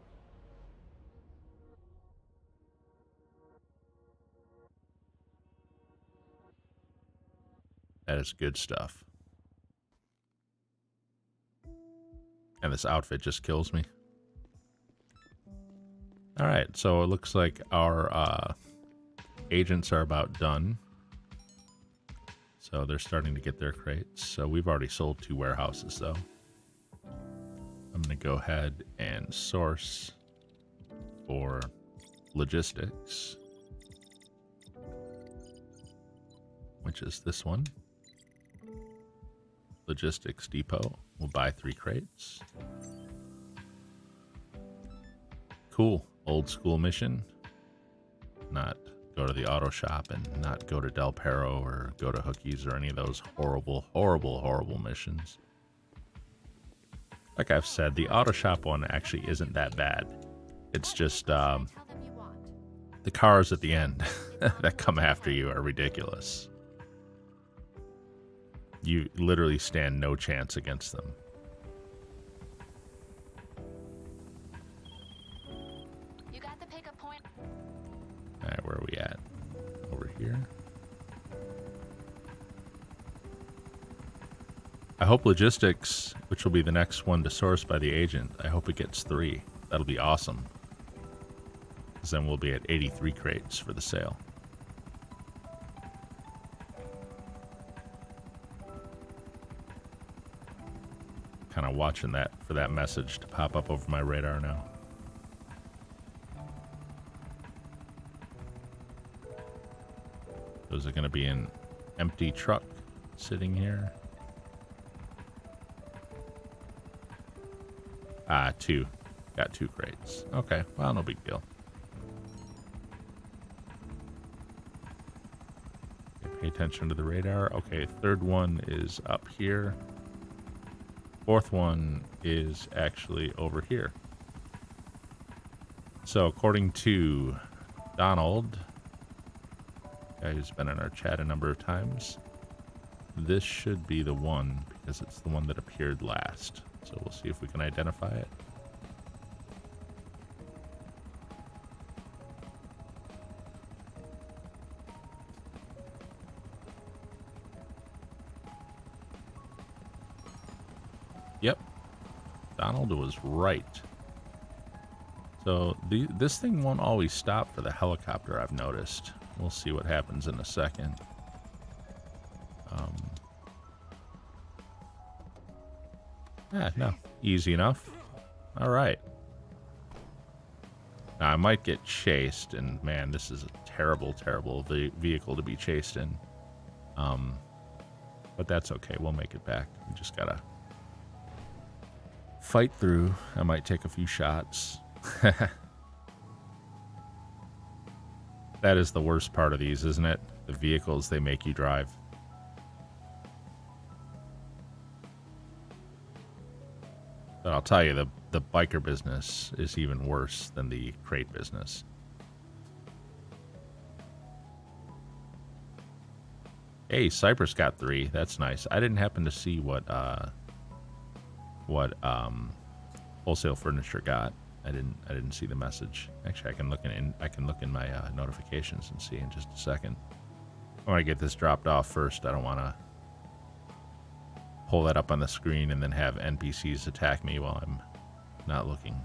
That is good stuff. And this outfit just kills me. All right, so it looks like our agents are about done. So they're starting to get their crates. So we've already sold 2 warehouses, though. I'm going to go ahead and source for logistics, which is this one. Logistics depot. We'll buy 3 crates. Cool. Old school mission. Not go to the auto shop and not go to Del Perro or go to Hookies or any of those horrible, horrible, horrible missions. Like I've said, the auto shop one actually isn't that bad. It's just the cars at the end that come after you are ridiculous. You literally stand no chance against them. You got the pickup point. All right, where are we at? Over here. I hope logistics, which will be the next one to source by the agent, I hope it gets 3. That'll be awesome. Because then we'll be at 83 crates for the sale. Kind of watching that for that message to pop up over my radar now. So is it going to be an empty truck sitting here? 2. Got 2 crates. Okay, well, no big deal. Okay, pay attention to the radar. Okay, 3rd one is up here. 4th one is actually over here. So according to Donald, guy who's been in our chat a number of times, this should be the one because it's the one that appeared last. So we'll see if we can identify it. Yep, Donald was right. So this thing won't always stop for the helicopter, I've noticed. We'll see what happens in a second. Yeah, no, easy enough. All right. Now, I might get chased, and man, this is a terrible, terrible vehicle to be chased in. But that's okay. We'll make it back. We just gotta fight through. I might take a few shots. That is the worst part of these, isn't it? The vehicles they make you drive. But I'll tell you, the biker business is even worse than the crate business. Hey, Cypress got 3. That's nice. I didn't happen to see what wholesale furniture got. I didn't see the message. Actually, I can look in my notifications and see in just a second. I want to get this dropped off first. I don't want to pull that up on the screen and then have NPCs attack me while I'm not looking.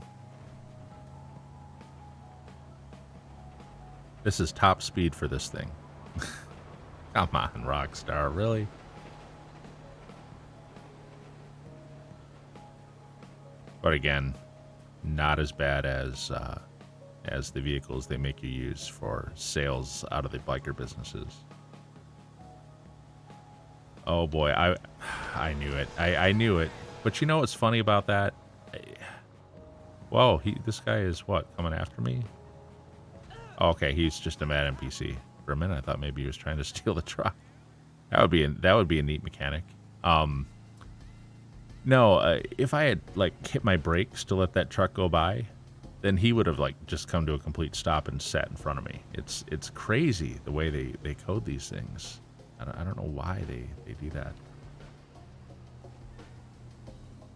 This is top speed for this thing. Come on, Rockstar, really? But again, not as bad as the vehicles they make you use for sales out of the biker businesses. Oh boy, I knew it. I knew it. But you know what's funny about that? Whoa, this guy is what, coming after me? Oh, okay, he's just a mad NPC. For a minute, I thought maybe he was trying to steal the truck. That would be a neat mechanic. No, if I had like hit my brakes to let that truck go by, then he would have like just come to a complete stop and sat in front of me. It's crazy the way they code these things. I don't know why they do that.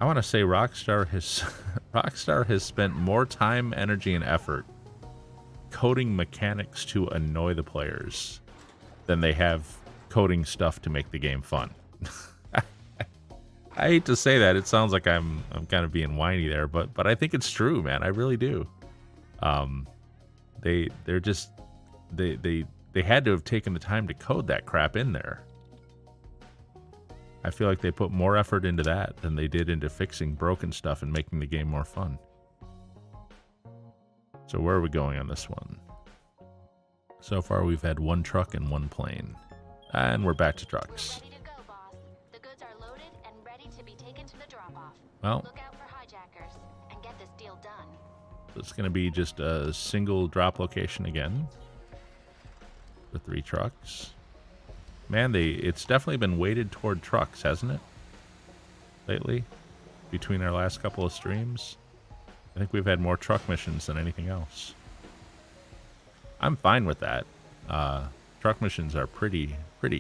I want to say Rockstar has spent more time, energy, and effort coding mechanics to annoy the players than they have coding stuff to make the game fun. I hate to say that. It sounds like I'm kind of being whiny there, but I think it's true, man. I really do. They're just they had to have taken the time to code that crap in there. I feel like they put more effort into that than they did into fixing broken stuff and making the game more fun. So where are we going on this one? So far we've had one truck and one plane. And we're back to trucks. We're ready to go, boss. The goods are loaded and ready to be taken to the drop-off. Well, Look out for hijackers and get this deal done. it's going to be just a single drop location again. The 3 trucks. Man, it's definitely been weighted toward trucks, hasn't it? Lately, between our last couple of streams. I think we've had more truck missions than anything else. I'm fine with that. Truck missions are pretty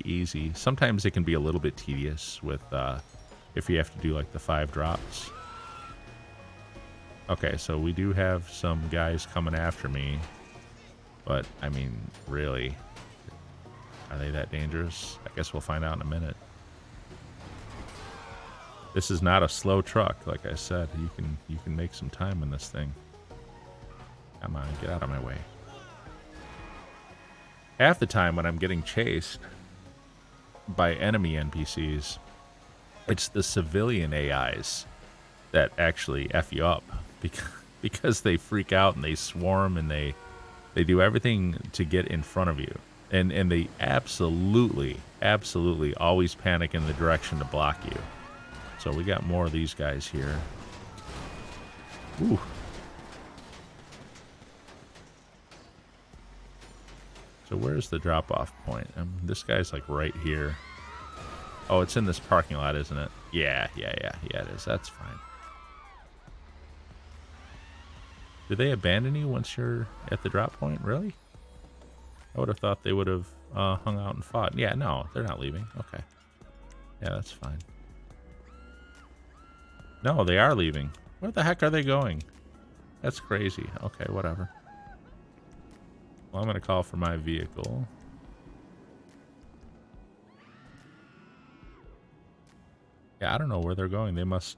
easy. Sometimes it can be a little bit tedious with if you have to do like the 5 drops. Okay, so we do have some guys coming after me, but I mean, really, are they that dangerous? I guess we'll find out in a minute. This is not a slow truck, like I said. You can make some time in this thing. Come on, get out of my way. Half the time when I'm getting chased by enemy NPCs, it's the civilian AIs that actually F you up because they freak out and they swarm and they do everything to get in front of you. And they absolutely always panic in the direction to block you. So we got more of these guys here. Ooh. So where's the drop-off point? This guy's like right here. Oh, it's in this parking lot, isn't it? Yeah, it is. That's fine. Do they abandon you once you're at the drop point? Really? I would have thought they would have hung out and fought. Yeah, no, they're not leaving. Okay. Yeah, that's fine. No, they are leaving. Where the heck are they going? That's crazy. Okay, whatever. Well, I'm going to call for my vehicle. Yeah, I don't know where they're going. They must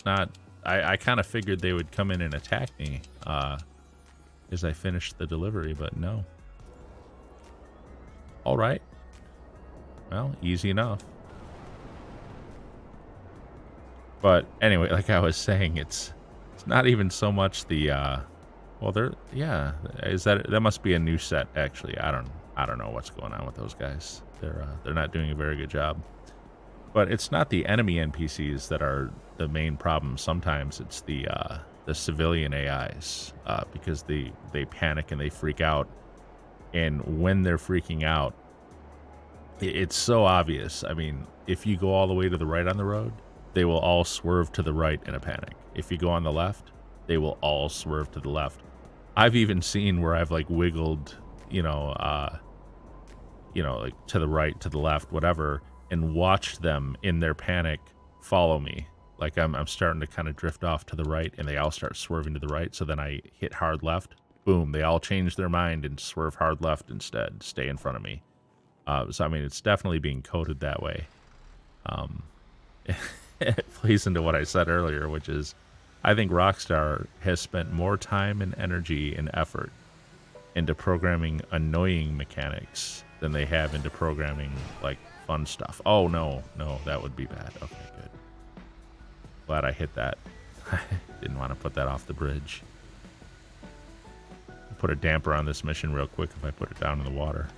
not. I kind of figured they would come in and attack me as I finished the delivery, but no. All right. Well, easy enough. But anyway, like I was saying, it's not even so much the well, that must be a new set actually. I don't know what's going on with those guys. They're not doing a very good job. But it's not the enemy NPCs that are the main problem. Sometimes it's the civilian AIs because they panic and they freak out. And when they're freaking out, it's so obvious. I mean, if you go all the way to the right on the road, they will all swerve to the right in a panic. If you go on the left, they will all swerve to the left. I've even seen where I've like wiggled, like to the right, to the left, whatever, and watched them in their panic follow me. Like I'm starting to kind of drift off to the right, and they all start swerving to the right. So then I hit hard left. Boom, they all change their mind and swerve hard left instead, stay in front of me. So, I mean, it's definitely being coded that way. It plays into what I said earlier, which is I think Rockstar has spent more time and energy and effort into programming annoying mechanics than they have into programming, like, fun stuff. Oh, no, that would be bad. Okay, good. Glad I hit that. I didn't want to put that off the bridge. Put a damper on this mission real quick if I put it down in the water.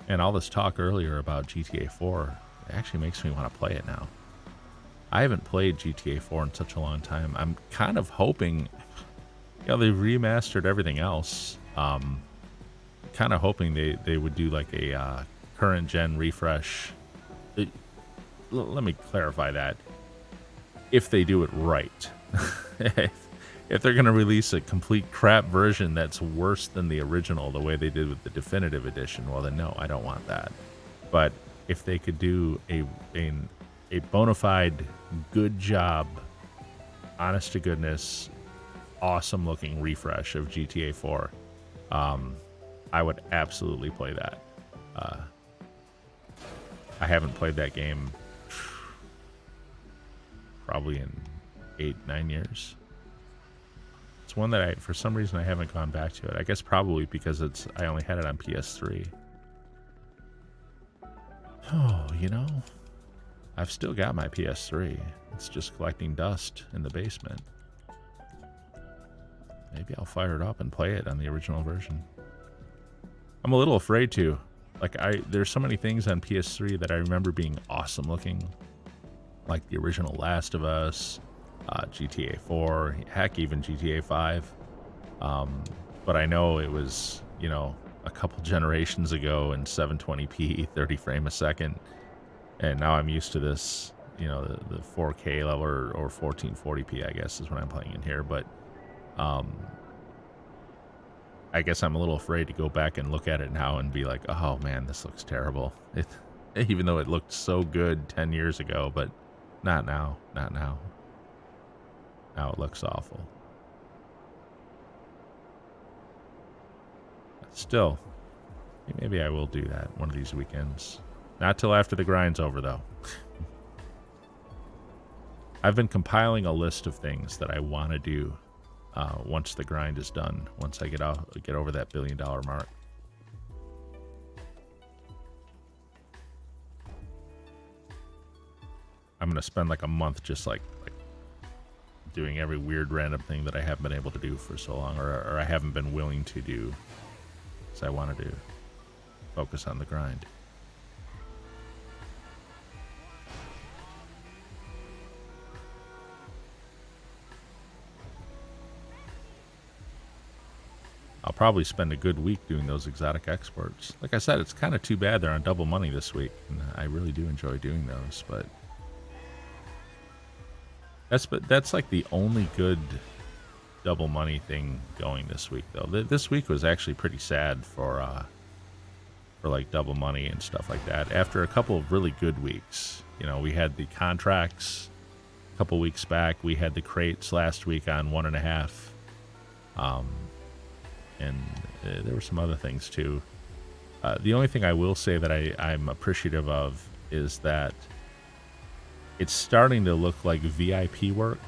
And all this talk earlier about GTA 4 actually makes me want to play it now. I haven't played GTA 4 in such a long time. I'm kind of hoping, they've remastered everything else. Kind of hoping they would do like a current gen refresh. Let me clarify that. If they do it right. If they're going to release a complete crap version that's worse than the original, the way they did with the definitive edition, well then no, I don't want that. But if they could do a bona fide good job, honest to goodness, awesome looking refresh of GTA 4, I would absolutely play that. I haven't played that game probably in 8-9 years. It's one that for some reason I haven't gone back to it. I guess probably because I only had it on PS3. Oh, you know, I've still got my PS3. It's just collecting dust in the basement. Maybe I'll fire it up and play it on the original version. I'm a little afraid to. Like, there's so many things on PS3 that I remember being awesome looking. Like the original Last of Us, GTA 4, heck, even GTA 5. But I know it was, you know, a couple generations ago in 720p, 30 frame a second. And now I'm used to this, you know, the 4K level or 1440p, I guess, is what I'm playing in here. But I guess I'm a little afraid to go back and look at it now and be like, oh man, this looks terrible. Even though it looked so good 10 years ago, but not now, not now. Now it looks awful. Still, maybe I will do that one of these weekends. Not till after the grind's over, though. I've been compiling a list of things that I want to do once the grind is done, once I get over that $1 billion mark. I'm going to spend like a month just like doing every weird random thing that I haven't been able to do for so long, or I haven't been willing to do, because I wanted to focus on the grind. I'll probably spend a good week doing those exotic exports. Like I said, it's kind of too bad they're on double money this week, and I really do enjoy doing those, but that's like the only good double money thing going this week, though. This week was actually pretty sad for like double money and stuff like that. After a couple of really good weeks, you know, we had the contracts a couple weeks back. We had the crates last week on 1.5. And there were some other things too. The only thing I will say that I'm appreciative of is that it's starting to look like VIP work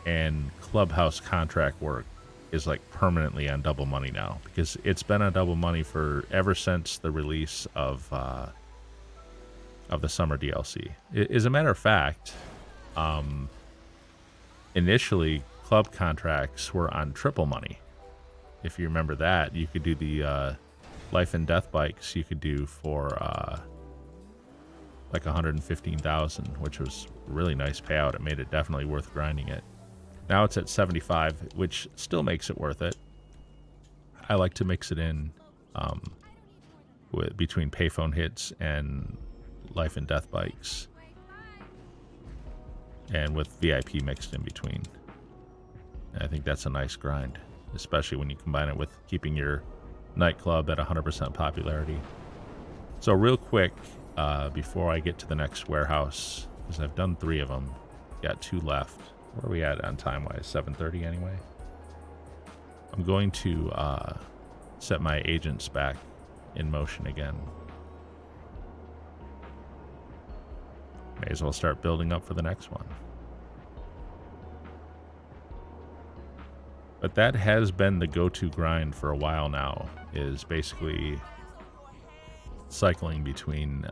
and clubhouse contract work is like permanently on double money now, because it's been on double money ever since the release of the summer DLC. As a matter of fact, initially club contracts were on triple money. If you remember that, you could do the life and death bikes. You could do for like 115,000, which was a really nice payout. It made it definitely worth grinding it. Now it's at 75, which still makes it worth it. I like to mix it in between payphone hits and life and death bikes, and with VIP mixed in between. And I think that's a nice grind, especially when you combine it with keeping your nightclub at 100% popularity. So real quick, before I get to the next warehouse, because I've done 3 of them, got 2 left. Where are we at on time-wise? 7:30 anyway? I'm going to set my agents back in motion again. May as well start building up for the next one. But that has been the go-to grind for a while now, is basically cycling between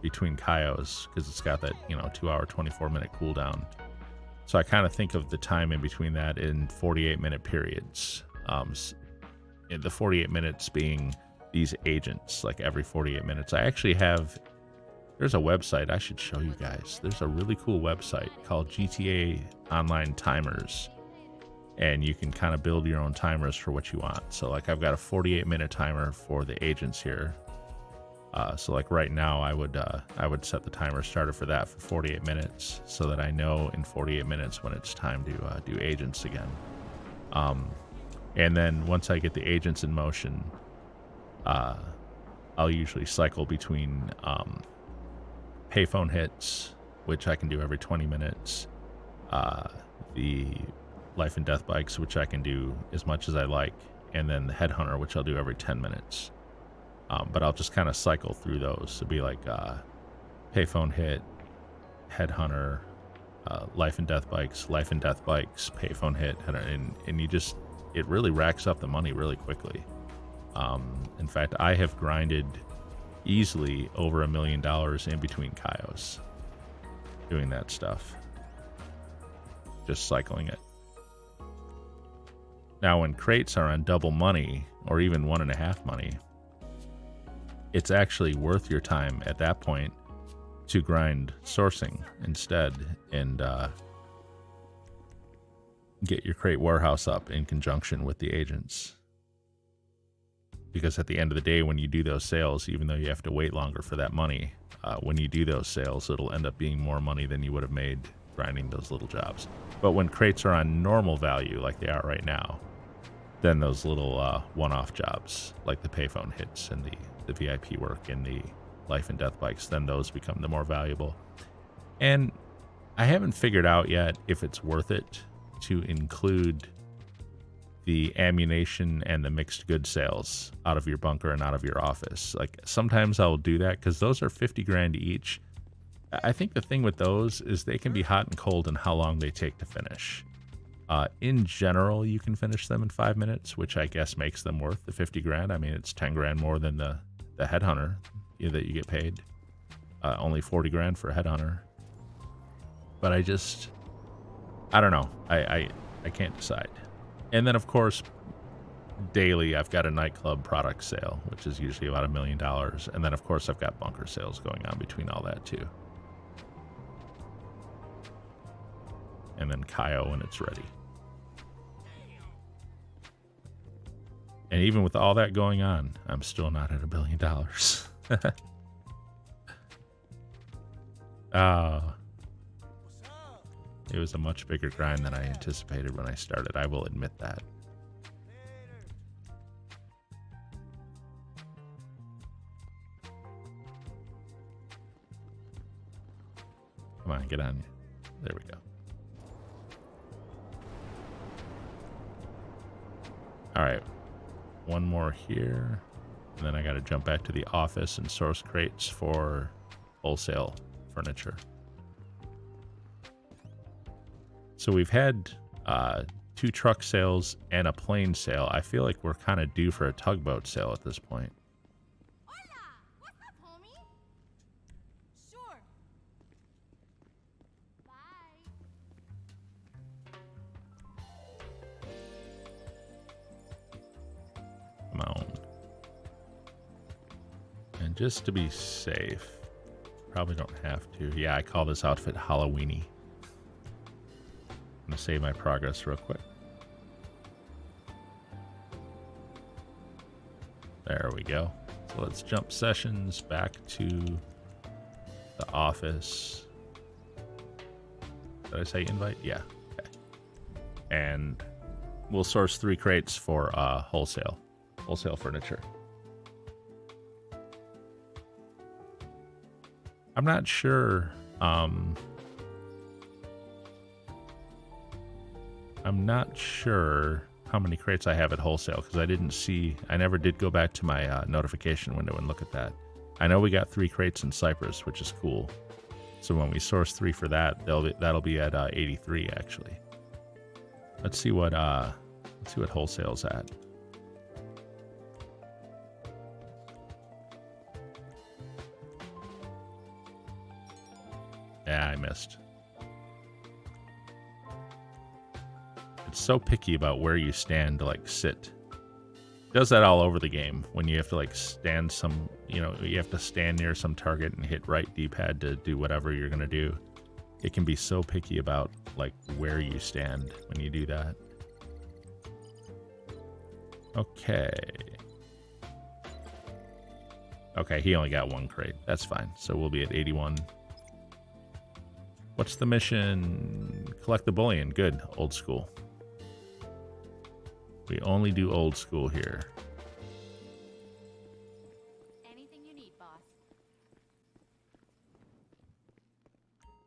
Cayos, because it's got that, 2-hour, 24-minute cooldown. So I kind of think of the time in between that in 48-minute periods. The 48 minutes being these agents, like every 48 minutes. I actually there's a website I should show you guys. There's a really cool website called GTA Online Timers. And you can kind of build your own timers for what you want. So like I've got a 48-minute timer for the agents here. So like right now I would set the timer starter for that for 48 minutes so that I know in 48 minutes when it's time to do agents again. And then once I get the agents in motion, I'll usually cycle between payphone hits, which I can do every 20 minutes, the life and death bikes, which I can do as much as I like, and then the headhunter, which I'll do every 10 minutes. But I'll just kind of cycle through those. It'll be like payphone hit, headhunter, life and death bikes, payphone hit, and you just, it really racks up the money really quickly. In fact, I have grinded easily over $1 million in between Cayos doing that stuff, just cycling it. Now, when crates are on double money or even 1.5 money, it's actually worth your time at that point to grind sourcing instead and get your crate warehouse up in conjunction with the agents. Because at the end of the day, when you do those sales, even though you have to wait longer for that money, when you do those sales, it'll end up being more money than you would have made grinding those little jobs. But when crates are on normal value, like they are right now, then those little one-off jobs, like the payphone hits and the VIP work and the life and death bikes, then those become the more valuable. And I haven't figured out yet if it's worth it to include the ammunition and the mixed goods sales out of your bunker and out of your office. Like, sometimes I'll do that because those are 50 grand each. I think the thing with those is they can be hot and cold in how long they take to finish. In general, you can finish them in 5 minutes, which I guess makes them worth the 50 grand. I mean, it's 10 grand more than the headhunter that you get paid. Only 40 grand for a headhunter. But I don't know. I can't decide. And then, of course, daily I've got a nightclub product sale, which is usually about $1 million. And then, of course, I've got bunker sales going on between all that, too. And then Cayo when it's ready. And even with all that going on, I'm still not at $1 billion. It was a much bigger grind than I anticipated when I started. I will admit that. Come on, get on. There we go. All right. One more here. And then I got to jump back to the office and source crates for wholesale furniture. So we've had 2 truck sales and a plane sale. I feel like we're kind of due for a tugboat sale at this point. Hola! What's up, homie? Sure. Bye. Come on. And just to be safe, probably don't have to. Yeah, I call this outfit Halloweeny. I'm going to save my progress real quick. There we go. So let's jump sessions back to the office. Did I say invite? Yeah. Okay. And we'll source 3 crates for wholesale furniture. I'm not sure. I'm not sure how many crates I have at wholesale because I never did go back to my notification window and look at that. I know we got 3 crates in Cyprus, which is cool. So when we source 3 for that, that'll be at 83 actually. Let's see what wholesale's at. Yeah, I missed. It's so picky about where you stand to like sit. It does that all over the game when you have to like stand you have to stand near some target and hit right D-pad to do whatever you're gonna do. It can be so picky about like where you stand when you do that. Okay. Okay, he only got 1 crate. That's fine. So we'll be at 81. What's the mission? Collect the bullion. Good. Old school. We only do old school here. Anything you need, boss.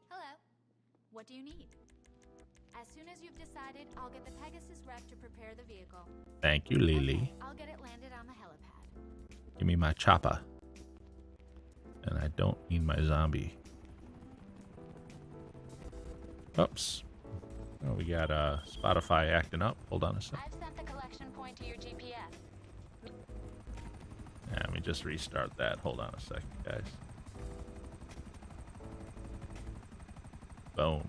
Hello. What do you need? As soon as you've decided, I'll get the Pegasus rep to prepare the vehicle. Thank you, Lily. Okay, I'll get it landed on the helipad. Give me my chopper. And I don't need my zombie. Oops. Oh, we got Spotify acting up. Hold on a sec. I've sent the collection point to your GPS. Yeah, let me just restart that. Hold on a second, guys. Boom.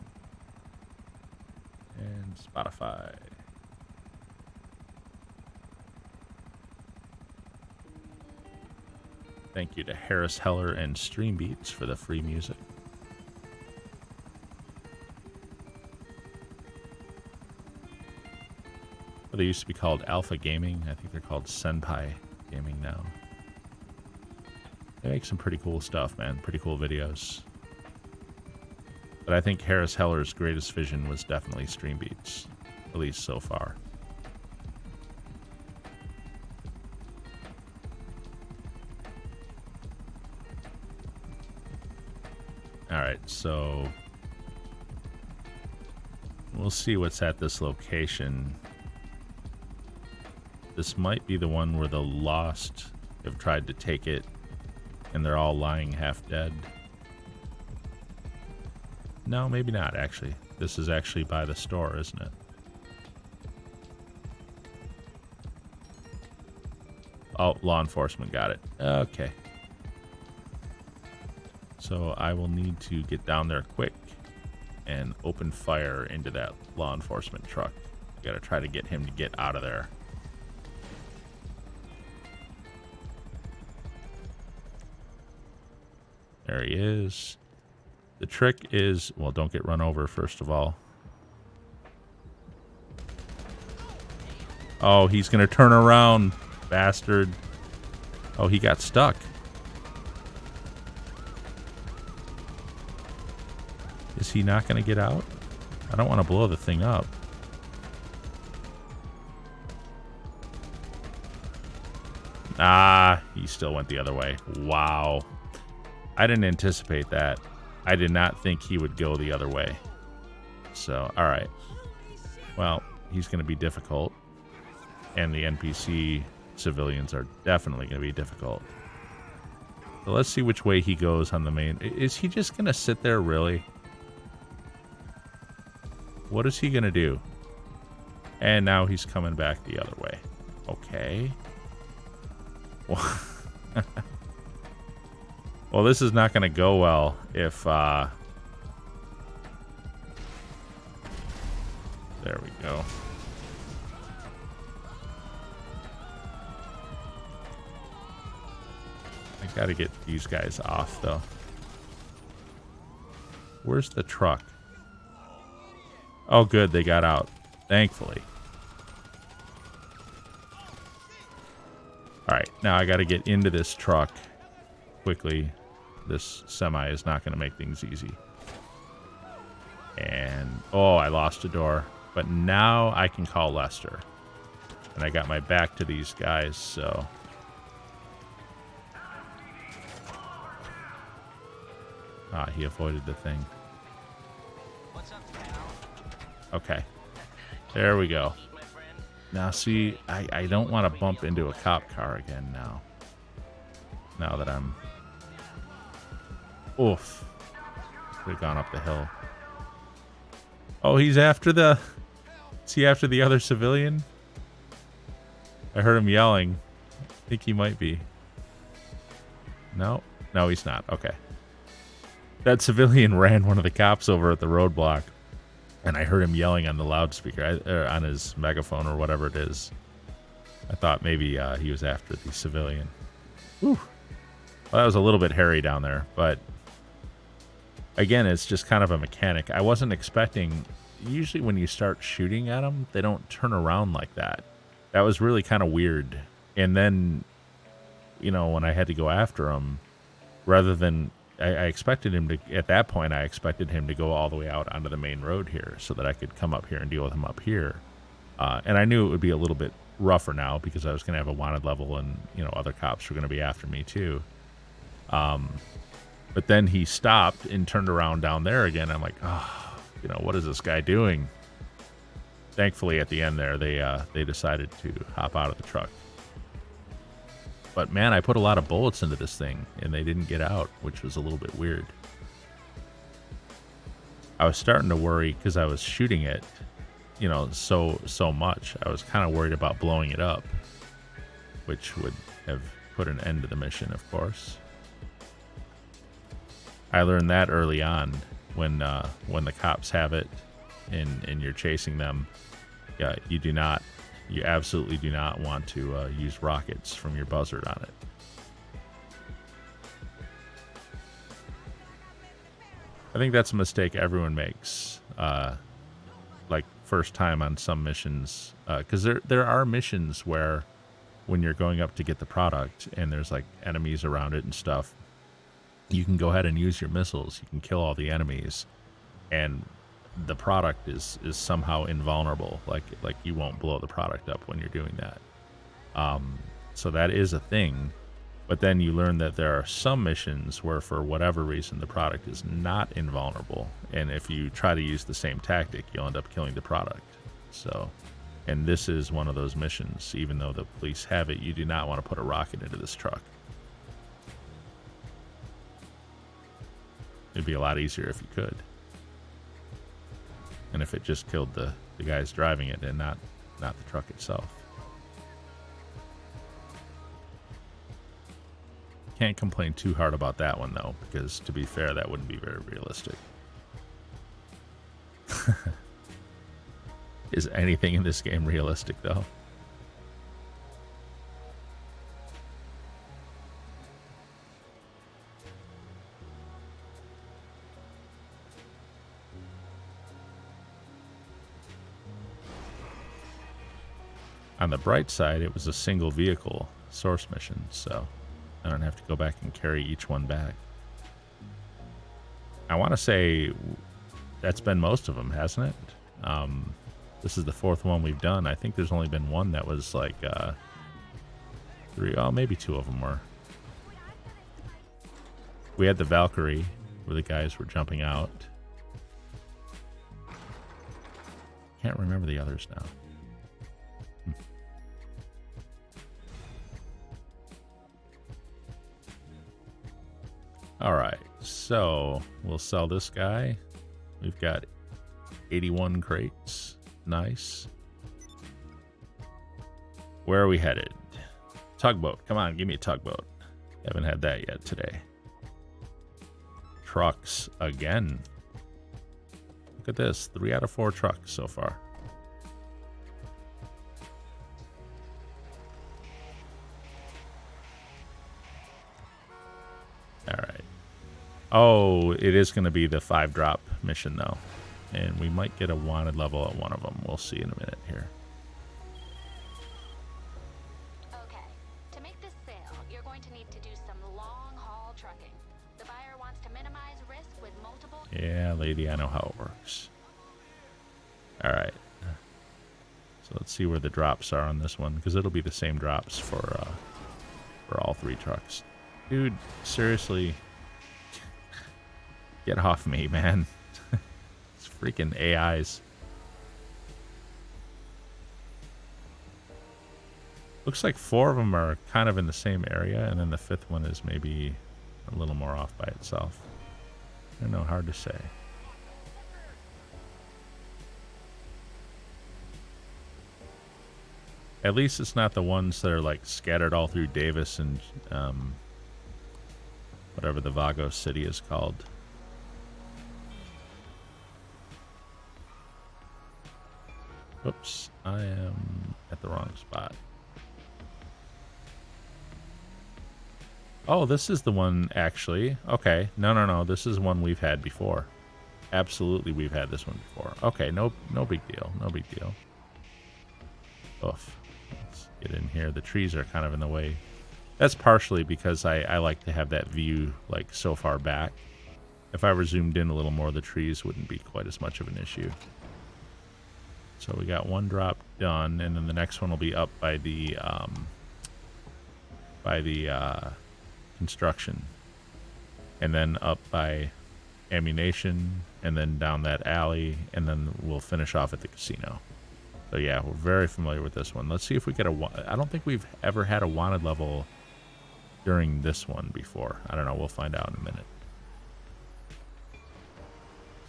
And Spotify. Thank you to Harris Heller and Stream Beats for the free music. Well, they used to be called Alpha Gaming. I think they're called Senpai Gaming now. They make some pretty cool stuff, man. Pretty cool videos. But I think Harris Heller's greatest vision was definitely Stream Beats, at least so far. Alright, so we'll see what's at this location. This might be the one where the Lost have tried to take it and they're all lying half dead. No, maybe not, actually. This is actually by the store, isn't it? Oh, law enforcement got it. Okay. So I will need to get down there quick and open fire into that law enforcement truck. I gotta try to get him to get out of there. There he is. The trick is, well, don't get run over, first of all. Oh, he's going to turn around, bastard. Oh, he got stuck. Is he not going to get out? I don't want to blow the thing up. Ah, he still went the other way. Wow. I didn't anticipate that. I did not think he would go the other way. So, alright. Well, he's going to be difficult. And the NPC civilians are definitely going to be difficult. So let's see which way he goes on the main. Is he just going to sit there, really? What is he going to do? And now he's coming back the other way. Okay. Well, this is not going to go well if, there we go. I got to get these guys off, though. Where's the truck? Oh, good. They got out. Thankfully. All right. Now I got to get into this truck quickly. This semi is not going to make things easy. And, oh, I lost a door. But now I can call Lester. And I got my back to these guys, so. Ah, he avoided the thing. What's up, pal? Okay. There we go. My friend? Now, see, I don't want to bump into a cop car again now. Now that I'm... Oof. Could have gone up the hill. Oh, he's after the... Is he after the other civilian? I heard him yelling. I think he might be. No? No, he's not. Okay. That civilian ran one of the cops over at the roadblock. And I heard him yelling on the loudspeaker, or on his megaphone or whatever it is. I thought maybe he was after the civilian. Whew. Well, that was a little bit hairy down there, but again, it's just kind of a mechanic. I wasn't expecting, usually when you start shooting at them, they don't turn around like that. That was really kind of weird. And then, you know, when I had to go after him, rather than, I expected him to, at that point, I expected him to go all the way out onto the main road here so that I could come up here and deal with him up here. And I knew it would be a little bit rougher now because I was going to have a wanted level and, you know, other cops were going to be after me too. But then he stopped and turned around down there again. I'm like, oh, you know, what is this guy doing? Thankfully, at the end there, they decided to hop out of the truck. But man, I put a lot of bullets into this thing, and they didn't get out, which was a little bit weird. I was starting to worry because I was shooting it, you know, so much. I was kind of worried about blowing it up, which would have put an end to the mission, of course. I learned that early on when the cops have it and you're chasing them. Yeah, you absolutely do not want to use rockets from your buzzard on it. I think that's a mistake everyone makes, like first time on some missions, because there are missions where when you're going up to get the product and there's like enemies around it and stuff, you can go ahead and use your missiles. You can kill all the enemies, and the product is somehow invulnerable. Like you won't blow the product up when you're doing that. So that is a thing. But then you learn that there are some missions where, for whatever reason, the product is not invulnerable. And if you try to use the same tactic, you'll end up killing the product. So, and this is one of those missions. Even though the police have it, you do not want to put a rocket into this truck. It'd be a lot easier if you could. And if it just killed the guys driving it and not the truck itself. Can't complain too hard about that one, though, because to be fair, that wouldn't be very realistic. Is anything in this game realistic, though? On the bright side, it was a single vehicle source mission, so I don't have to go back and carry each one back. I want to say that's been most of them, hasn't it? This is the fourth one we've done. I think there's only been one that was like 3, oh, maybe 2 of them were. We had the Valkyrie, where the guys were jumping out. Can't remember the others now. Alright, so we'll sell this guy. We've got 81 crates. Nice. Where are we headed? Tugboat. Come on, give me a tugboat. Haven't had that yet today. Trucks again. Look at this. 3 out of 4 trucks so far. Alright. Oh, it is going to be the 5-drop mission, though. And we might get a wanted level at one of them. We'll see in a minute here. Okay. To make this sale, you're going to need to do some long-haul trucking. The buyer wants to minimize risk with multiple... Yeah, lady, I know how it works. Alright. So let's see where the drops are on this one, because it'll be the same drops for all 3 trucks. Dude, seriously. Get off me, man. It's freaking AIs. Looks like 4 of them are kind of in the same area, and then the 5th one is maybe a little more off by itself. I don't know, hard to say. At least it's not the ones that are like scattered all through Davis and whatever the Vagos city is called. Whoops, I am at the wrong spot. Oh, this is the one, actually. Okay, no, this is one we've had before. Absolutely, we've had this one before. Okay, no big deal, no big deal. Oof. Let's get in here. The trees are kind of in the way. That's partially because I like to have that view like so far back. If I were zoomed in a little more, the trees wouldn't be quite as much of an issue. So we got 1 drop done, and then the next one will be up by the construction, and then up by ammunition, and then down that alley, and then we'll finish off at the casino. So yeah, we're very familiar with this one. Let's see if we get I don't think we've ever had a wanted level during this one before. I don't know. We'll find out in a minute.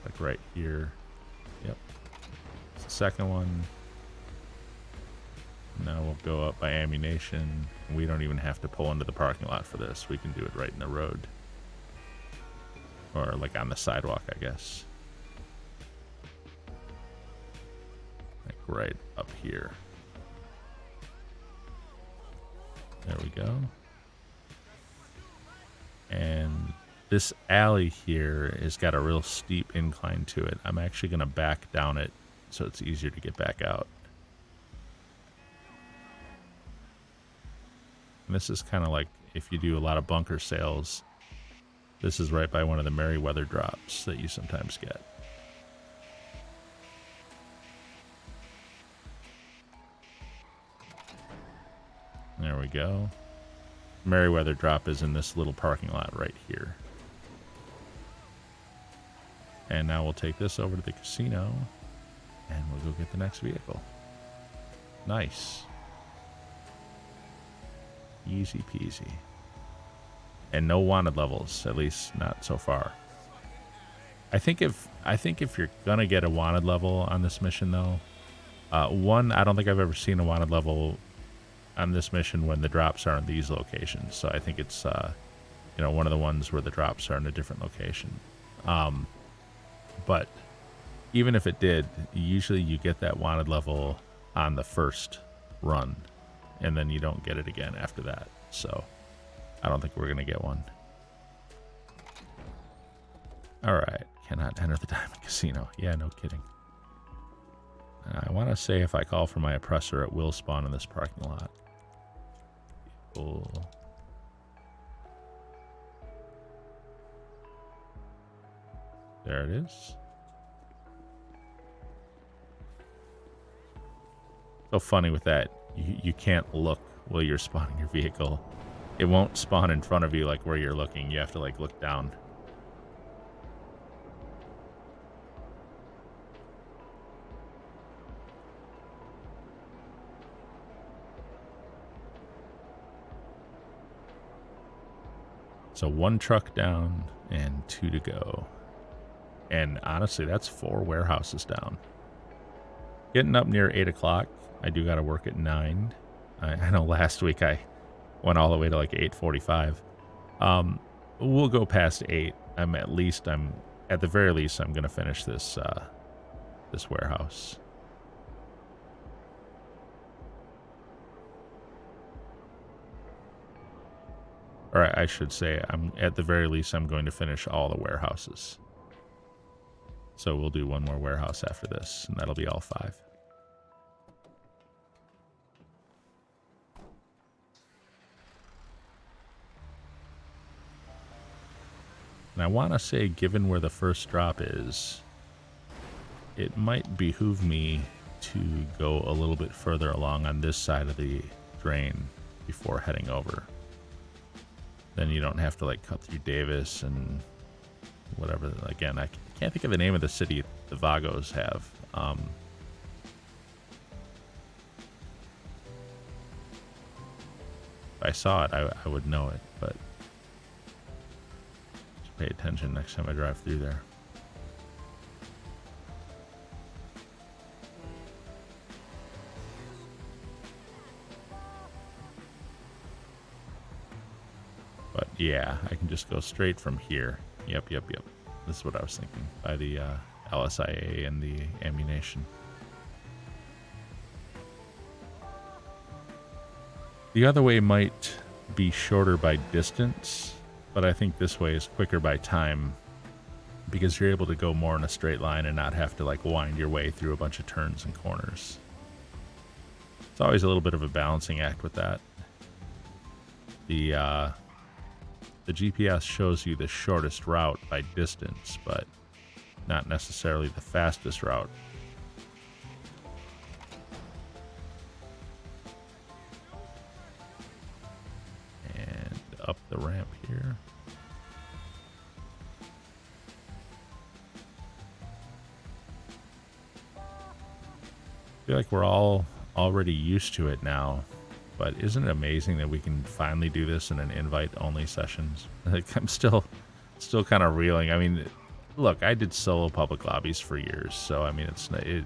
Like right here. Yep. It's the second one. Now we'll go up by ammunition. We don't even have to pull into the parking lot for this. We can do it right in the road. Or like on the sidewalk, I guess. Like right up here. There we go. And this alley here has got a real steep incline to it. I'm actually going to back down it so it's easier to get back out. And this is kind of like if you do a lot of bunker sales, this is right by one of the Merryweather drops that you sometimes get. There we go. Merryweather drop is in this little parking lot right here. And now we'll take this over to the casino and we'll go get the next vehicle. Nice. Easy peasy. And no wanted levels, at least not so far. I think if you're gonna get a wanted level on this mission though, one, I don't think I've ever seen a wanted level on this mission when the drops are in these locations. So I think it's you know, one of the ones where the drops are in a different location. But even if it did, usually you get that wanted level on the first run, and then you don't get it again after that. So I don't think we're going to get one. All right. Cannot enter the Diamond Casino. Yeah, no kidding. I want to say if I call for my oppressor, it will spawn in this parking lot. Cool. There it is. So funny with that. You can't look while you're spawning your vehicle. It won't spawn in front of you like where you're looking. You have to like look down. So 1 truck down and 2 to go. And honestly, that's 4 warehouses down. Getting up near 8 o'clock. I do got to work at 9. I know last week I went all the way to like 8:45. We'll go past 8. I'm at the very least, I'm going to finish this this warehouse. Or I should say, at the very least, I'm going to finish all the warehouses. So we'll do one more warehouse after this, and that'll be all 5. And I want to say, given where the first drop is, it might behoove me to go a little bit further along on this side of the drain before heading over. Then you don't have to like cut through Davis and whatever. Again, I can't think of the name of the city the Vagos have. If I saw it, I would know it, but just pay attention next time I drive through there. But yeah, I can just go straight from here. Yep. This is what I was thinking. By the LSIA and the ammunition. The other way might be shorter by distance, but I think this way is quicker by time because you're able to go more in a straight line and not have to like wind your way through a bunch of turns and corners. It's always a little bit of a balancing act with that. The GPS shows you the shortest route by distance, but not necessarily the fastest route. And up the ramp here. I feel like we're all already used to it now. But isn't it amazing that we can finally do this in an invite-only sessions? Like, I'm still kind of reeling. I mean, look, I did solo public lobbies for years, so I mean,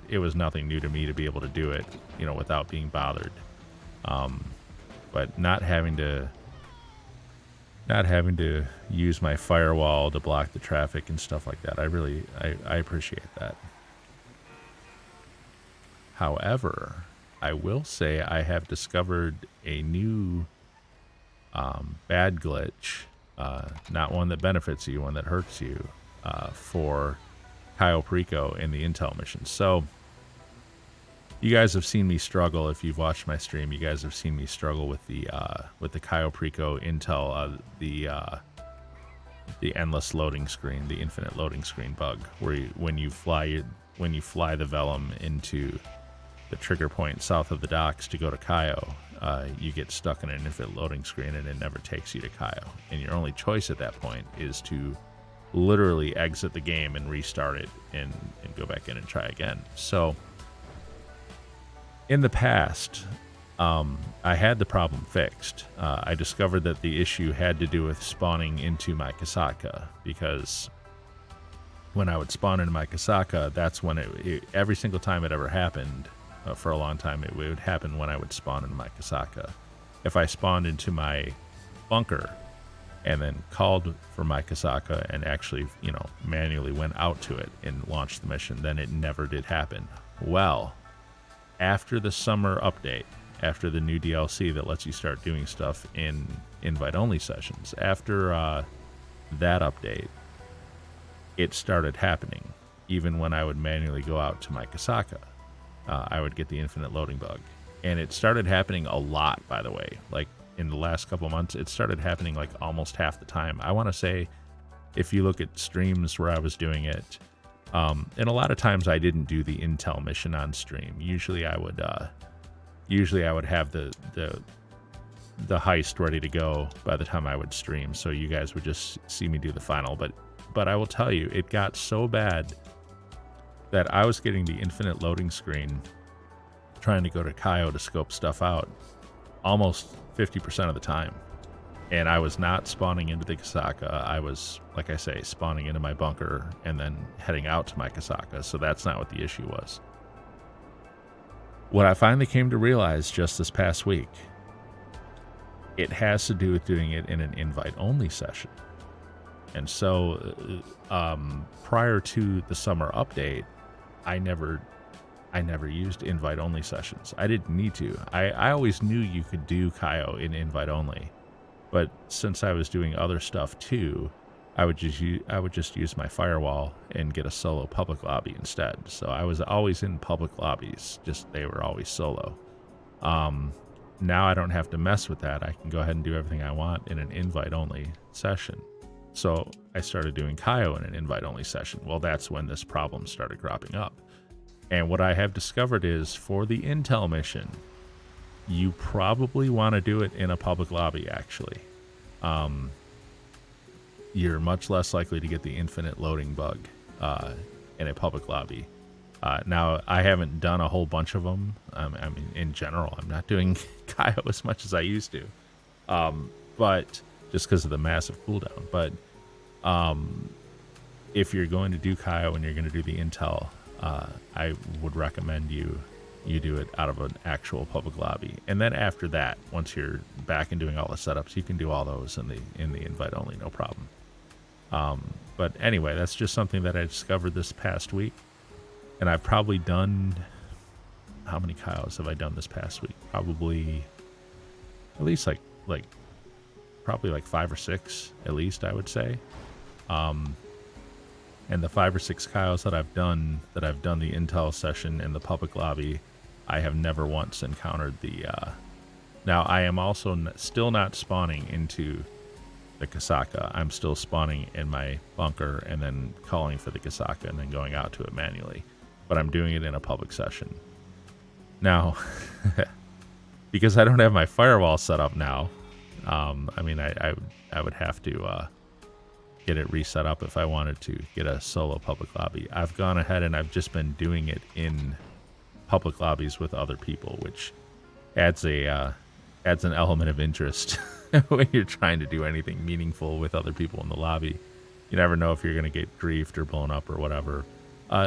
it was nothing new to me to be able to do it, you know, without being bothered. But not having to use my firewall to block the traffic and stuff like that, I appreciate that. However, I will say I have discovered a new bad glitch, not one that benefits you, one that hurts you, for Cayo Perico in the intel mission. So you guys have seen me struggle. If you've watched my stream, you guys have seen me struggle with the Cayo Perico intel, the endless loading screen, the infinite loading screen bug, where when you fly the Vellum into the trigger point south of the docks to go to Cayo, you get stuck in an infinite loading screen and it never takes you to Cayo. And your only choice at that point is to literally exit the game and restart it and go back in and try again. So in the past, I had the problem fixed. I discovered that the issue had to do with spawning into my Kasaka, because when I would spawn into my Kasaka, that's when every single time it ever happened, for a long time, it would happen when I would spawn into my Kasaka. If I spawned into my bunker and then called for my Kasaka and actually, you know, manually went out to it and launched the mission, then it never did happen. Well, after the summer update, after the new DLC that lets you start doing stuff in invite-only sessions, after that update, it started happening. Even when I would manually go out to my Kasaka, I would get the infinite loading bug. And it started happening a lot, by the way. Like, in the last couple months, it started happening like almost half the time. I want to say, if you look at streams where I was doing it, and a lot of times I didn't do the intel mission on stream. Usually I would have the heist ready to go by the time I would stream, so you guys would just see me do the final. But I will tell you, it got so bad that I was getting the infinite loading screen trying to go to Cayo to scope stuff out almost 50% of the time. And I was not spawning into the Kasaka. I was, like I say, spawning into my bunker and then heading out to my Kasaka. So that's not what the issue was. What I finally came to realize just this past week, it has to do with doing it in an invite-only session. And so prior to the summer update, I never used invite-only sessions. I didn't need to. I always knew you could do Cayo in invite-only, but since I was doing other stuff too, I would just use my firewall and get a solo public lobby instead. So I was always in public lobbies, just they were always solo. Now I don't have to mess with that. I can go ahead and do everything I want in an invite-only session. So I started doing Cayo in an invite-only session. Well, that's when this problem started cropping up. And what I have discovered is, for the intel mission, you probably want to do it in a public lobby, actually. You're much less likely to get the infinite loading bug in a public lobby. Now, I haven't done a whole bunch of them. I mean, in general, I'm not doing Cayo as much as I used to. But just because of the massive cooldown. But if you're going to do Cayo and you're going to do the intel, I would recommend you do it out of an actual public lobby. And then after that, once you're back and doing all the setups, you can do all those in the invite only, no problem. But anyway, that's just something that I discovered this past week. And I've probably done, how many Cayos have I done this past week? Probably at least like probably like 5 or 6, at least, I would say. And the 5 or 6 Cayos that I've done the intel session in the public lobby, I have never once encountered the now I am also still not spawning into the Kasaka. I'm still spawning in my bunker and then calling for the Kasaka and then going out to it manually, but I'm doing it in a public session now. Because I don't have my firewall set up now, I mean, I would have to get it reset up if I wanted to get a solo public lobby. I've gone ahead and I've just been doing it in public lobbies with other people, which adds a adds an element of interest when you're trying to do anything meaningful with other people in the lobby. You never know if you're going to get griefed or blown up or whatever.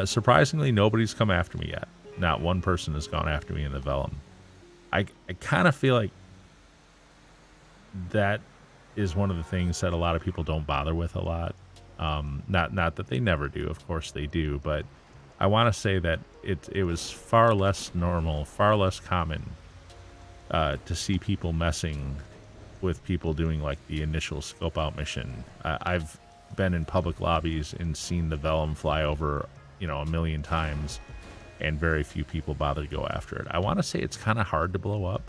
Surprisingly, nobody's come after me yet. Not one person has gone after me in the Vellum. I kind of feel like that is one of the things that a lot of people don't bother with a lot. Not that they never do, of course they do, but I want to say that it was far less normal, far less common to see people messing with people doing like the initial scope out mission. I've been in public lobbies and seen the Vellum fly over, a million times, and very few people bother to go after it. I want to say it's kind of hard to blow up,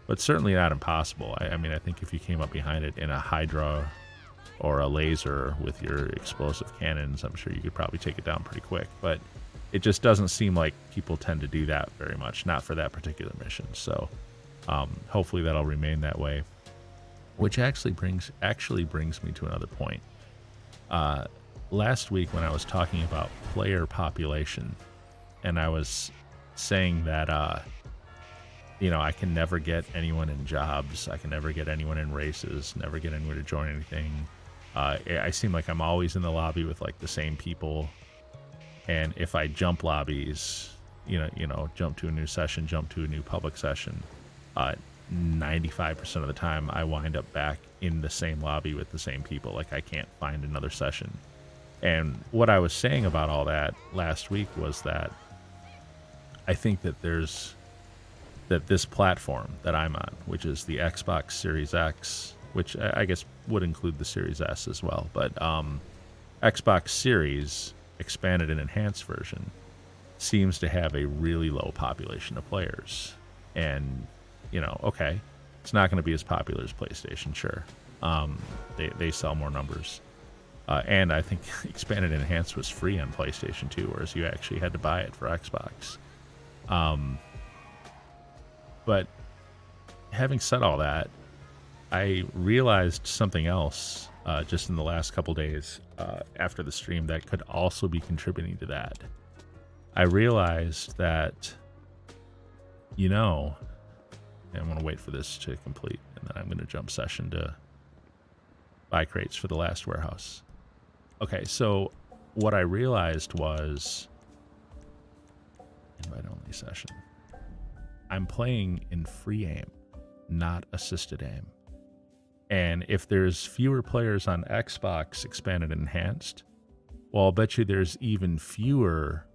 but certainly not impossible. I mean, I think if you came up behind it in a Hydra or a laser with your explosive cannons, I'm sure you could probably take it down pretty quick. But it just doesn't seem like people tend to do that very much, not for that particular mission. So hopefully that'll remain that way. Which actually brings me to another point. Last week when I was talking about player population, and I was saying that I can never get anyone in jobs, I can never get anyone in races, never get anyone to join anything. I seem like I'm always in the lobby with like the same people, and if I jump lobbies, jump to a new session, jump to a new public session, 95% of the time I wind up back in the same lobby with the same people. Like I can't find another session. And what I was saying about all that last week was that I think that this platform that I'm on, which is the Xbox Series X, which I guess would include the Series S as well, but Xbox Series expanded and enhanced version seems to have a really low population of players. And okay, it's not going to be as popular as PlayStation, sure. They sell more numbers. And I think Expanded and Enhanced was free on PlayStation 2, whereas you actually had to buy it for Xbox. But having said all that, I realized something else just in the last couple days after the stream that could also be contributing to that. I realized that, I'm going to wait for this to complete, and then I'm going to jump session to buy crates for the last warehouse. Okay, so what I realized was invite only session. I'm playing in free aim, not assisted aim. And if there's fewer players on Xbox Expanded and Enhanced, well, I'll bet you there's even fewer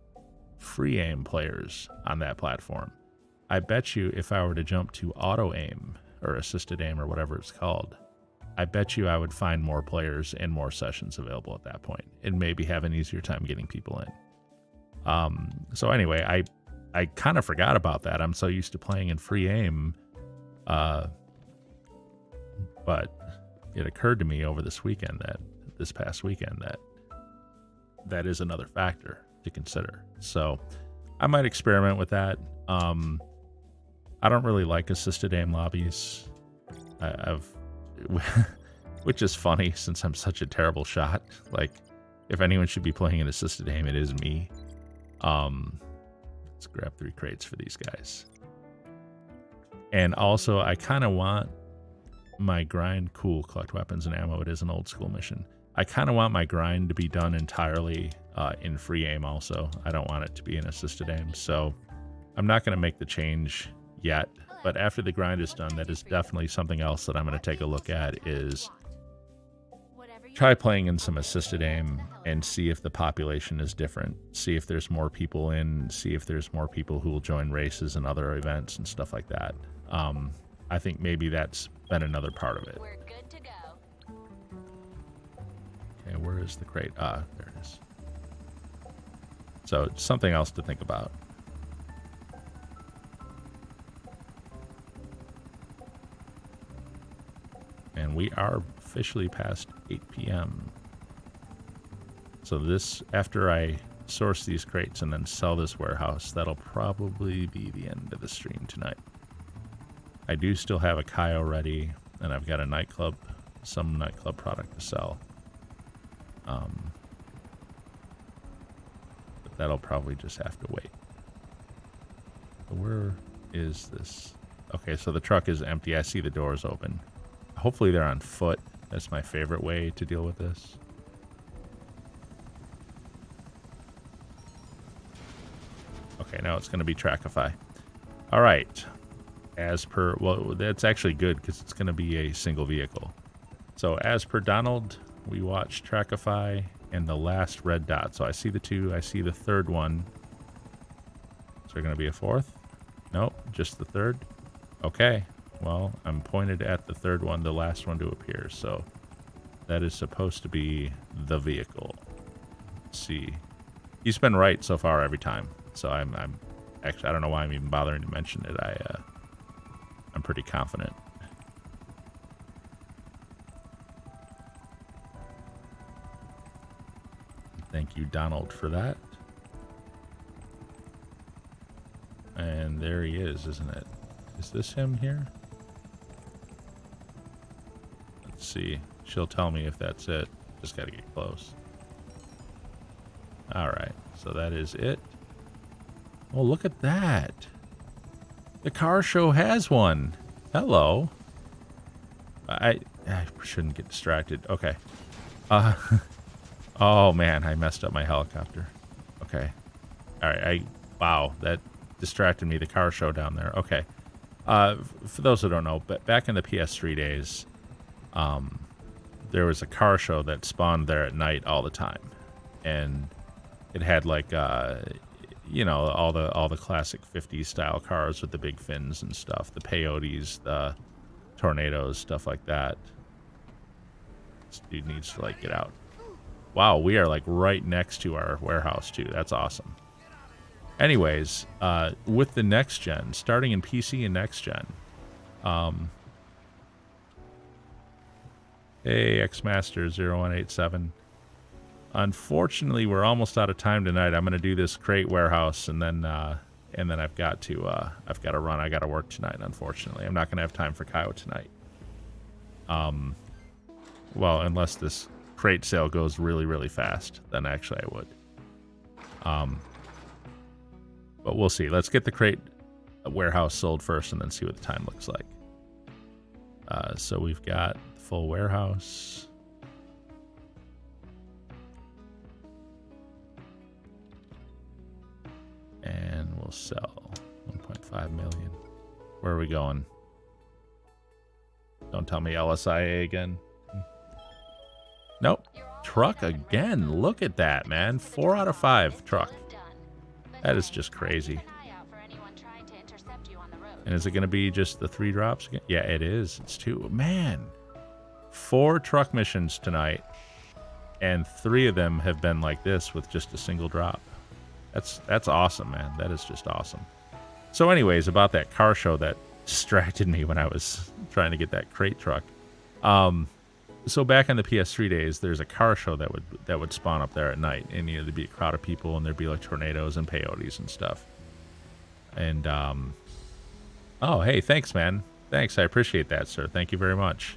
free aim players on that platform. I bet you if I were to jump to auto aim or assisted aim or whatever it's called, I bet you I would find more players and more sessions available at that point and maybe have an easier time getting people in. So anyway, I kind of forgot about that. I'm so used to playing in free aim. But it occurred to me over this past weekend, that is another factor to consider. So I might experiment with that. I don't really like assisted aim lobbies. Which is funny since I'm such a terrible shot. Like, if anyone should be playing an assisted aim, it is me. Let's grab 3 crates for these guys. And also, I kind of want my grind, collect weapons and ammo. It is an old school mission. I kind of want my grind to be done entirely in free aim also. I don't want it to be an assisted aim. So I'm not going to make the change yet. But after the grind is done, that is definitely something else that I'm going to take a look at, is try playing in some assisted aim and see if the population is different. See if there's more people in, see if there's more people who will join races and other events and stuff like that. I think maybe that's been another part of it. We're good to go. Okay, where is the crate? There it is. So it's something else to think about. And we are officially past 8 p.m. So this, after I source these crates and then sell this warehouse, that'll probably be the end of the stream tonight. I do still have a Cayo ready, and I've got some nightclub product to sell. But that'll probably just have to wait. Where is this Okay, so the truck is empty. I see the doors open. Hopefully they're on foot. That's my favorite way to deal with this. Okay, now it's going to be Trackify. All right. As per, well, that's actually good because it's going to be a single vehicle. So as per Donald, we watch Trackify and the last red dot. So I see the 2. I see the third one. Is there going to be a 4th? Nope, just the 3rd. Okay. Well, I'm pointed at the 3rd one, the last one to appear. So that is supposed to be the vehicle. Let's see. He's been right so far every time. So I'm actually, I don't know why I'm even bothering to mention it. I'm pretty confident. Thank you, Donald, for that. And there he is, isn't it? Is this him here? Let's see. She'll tell me if that's it. Just got to get close. All right. So that is it. Oh, look at that. The car show has one. Hello. I shouldn't get distracted. Okay. Oh, man. I messed up my helicopter. Okay. All right. Wow. That distracted me. The car show down there. Okay. For those who don't know, but back in the PS3 days, there was a car show that spawned there at night all the time. And it had like, you know, all the classic 50s style cars with the big fins and stuff, the peyotes, the tornadoes, stuff like that. This dude needs to like get out. Wow, we are like right next to our warehouse too. That's awesome. Anyways, with the next gen, starting in PC and next gen, hey, Xmaster0187. Unfortunately, we're almost out of time tonight. I'm going to do this crate warehouse, and then I've got to run. I got to work tonight. Unfortunately, I'm not going to have time for Cayo tonight. Well, unless this crate sale goes really, really fast, then actually I would. But we'll see. Let's get the crate warehouse sold first, and then see what the time looks like. So we've got the full warehouse. And we'll sell 1.5 million. Where are we going? Don't tell me LSIA again. Nope. Truck again. Look at that, man. 4 out of 5 truck. That is just crazy. And is it going to be just the 3 drops again? Yeah, it is. It's 2. Man. 4 truck missions tonight. And 3 of them have been like this with just a single drop. That's awesome, man. That is just awesome. So anyways, about that car show that distracted me when I was trying to get that crate truck. So back in the PS3 days, there's a car show that would spawn up there at night, and you know there'd be a crowd of people, and there'd be like tornadoes and peyotes and stuff. And oh, hey, thanks, man. Thanks, I appreciate that, sir. Thank you very much.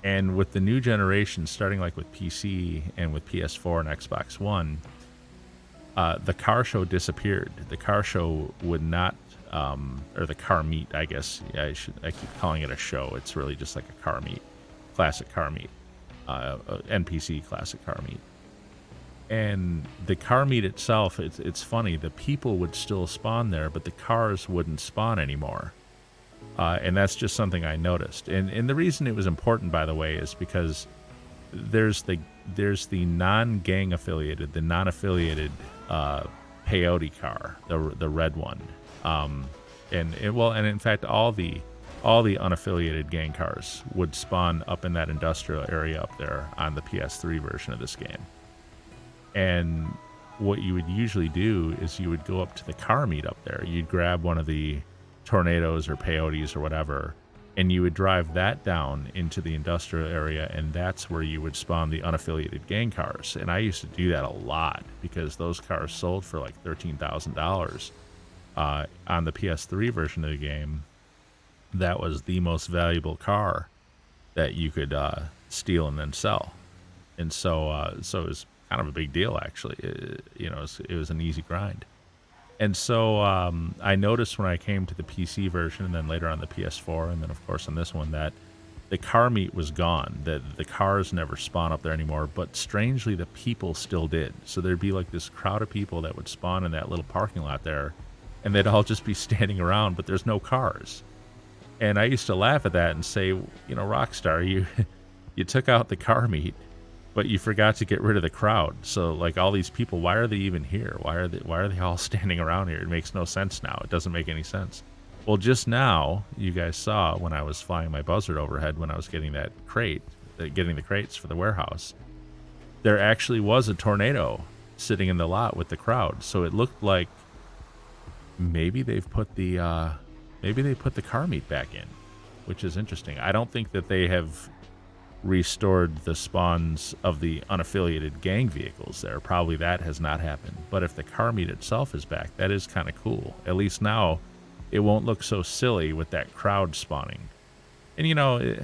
And with the new generation, starting like with PC and with PS4 and Xbox One, the car show disappeared. The car show would not, or the car meet, I guess. Yeah, I keep calling it a show. It's really just like a car meet, classic car meet, NPC classic car meet. And the car meet itself, it's funny. The people would still spawn there, but the cars wouldn't spawn anymore. And that's just something I noticed. And the reason it was important, by the way, is because there's the non-gang affiliated, the non-affiliated peyote car, the red one. And in fact, all the unaffiliated gang cars would spawn up in that industrial area up there on the PS3 version of this game. And what you would usually do is you would go up to the car meet up there. You'd grab one of the tornadoes or peyotes or whatever, and you would drive that down into the industrial area, and that's where you would spawn the unaffiliated gang cars. And I used to do that a lot because those cars sold for like $13,000 on the PS3 version of the game. That was the most valuable car that you could steal and then sell. And so it was kind of a big deal, actually. It was an easy grind. And so I noticed when I came to the PC version and then later on the PS4 and then of course on this one that the car meet was gone. The cars never spawn up there anymore, but strangely the people still did. So there'd be like this crowd of people that would spawn in that little parking lot there, and they'd all just be standing around, but there's no cars. And I used to laugh at that and say, you know, Rockstar, you took out the car meet, but you forgot to get rid of the crowd. So like all these people, why are they even here? Why are they all standing around here? It makes no sense now. It doesn't make any sense. Well, just now, you guys saw when I was flying my buzzard overhead when I was getting that crate, getting the crates for the warehouse, there actually was a tornado sitting in the lot with the crowd. So it looked like maybe they've put the car meet back in, which is interesting. I don't think that they have restored the spawns of the unaffiliated gang vehicles there. Probably that has not happened. But if the car meet itself is back, that is kind of cool. At least now it won't look so silly with that crowd spawning. And you know,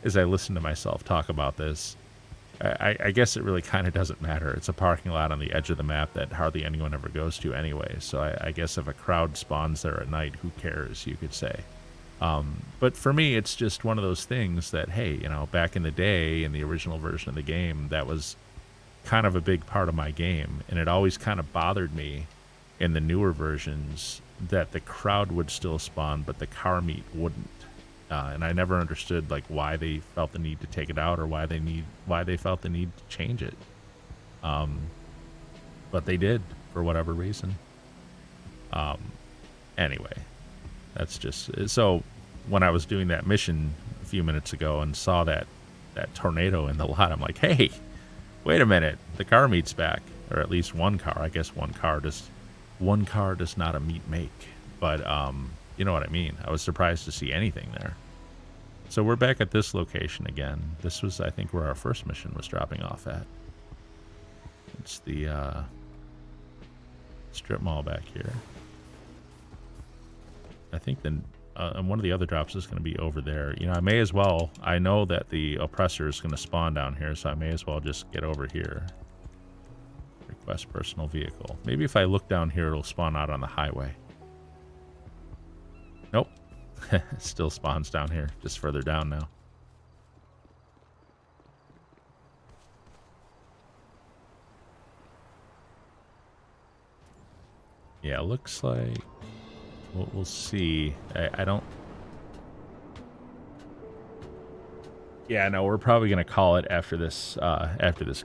as I listen to myself talk about this, I guess it really kind of doesn't matter. It's a parking lot on the edge of the map that hardly anyone ever goes to anyway. So I guess if a crowd spawns there at night, who cares, you could say. But for me, it's just one of those things that, hey, you know, back in the day, in the original version of the game, that was kind of a big part of my game. And it always kind of bothered me in the newer versions that the crowd would still spawn, but the car meet wouldn't. And I never understood like why they felt the need to take it out or why they felt the need to change it. But they did for whatever reason. Anyway, that's just so. When I was doing that mission a few minutes ago and saw that tornado in the lot, I'm like, hey, wait a minute, the car meet's back, or at least one car. I guess one car does not a meet make, but you know what I mean. I was surprised to see anything there. So we're back at this location again. This was, I think, where our first mission was dropping off at. It's the strip mall back here. I think then one of the other drops is going to be over there. You know, I may as well. I know that the oppressor is going to spawn down here, so I may as well just get over here. Request personal vehicle. Maybe if I look down here, it'll spawn out on the highway. Nope. It still spawns down here, just further down now. Yeah, looks like we'll see. I don't. Yeah, no, we're probably gonna call it after this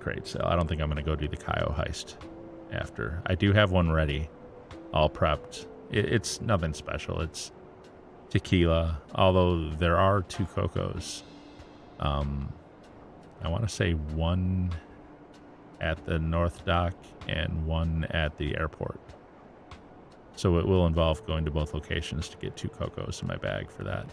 crate sale. I don't think I'm gonna go do the Cayo heist after. I do have one ready, all prepped. It's nothing special. It's tequila, although there are 2 Cocos. I want to say one at the North Dock and one at the airport. So it will involve going to both locations to get 2 Cocos in my bag for that.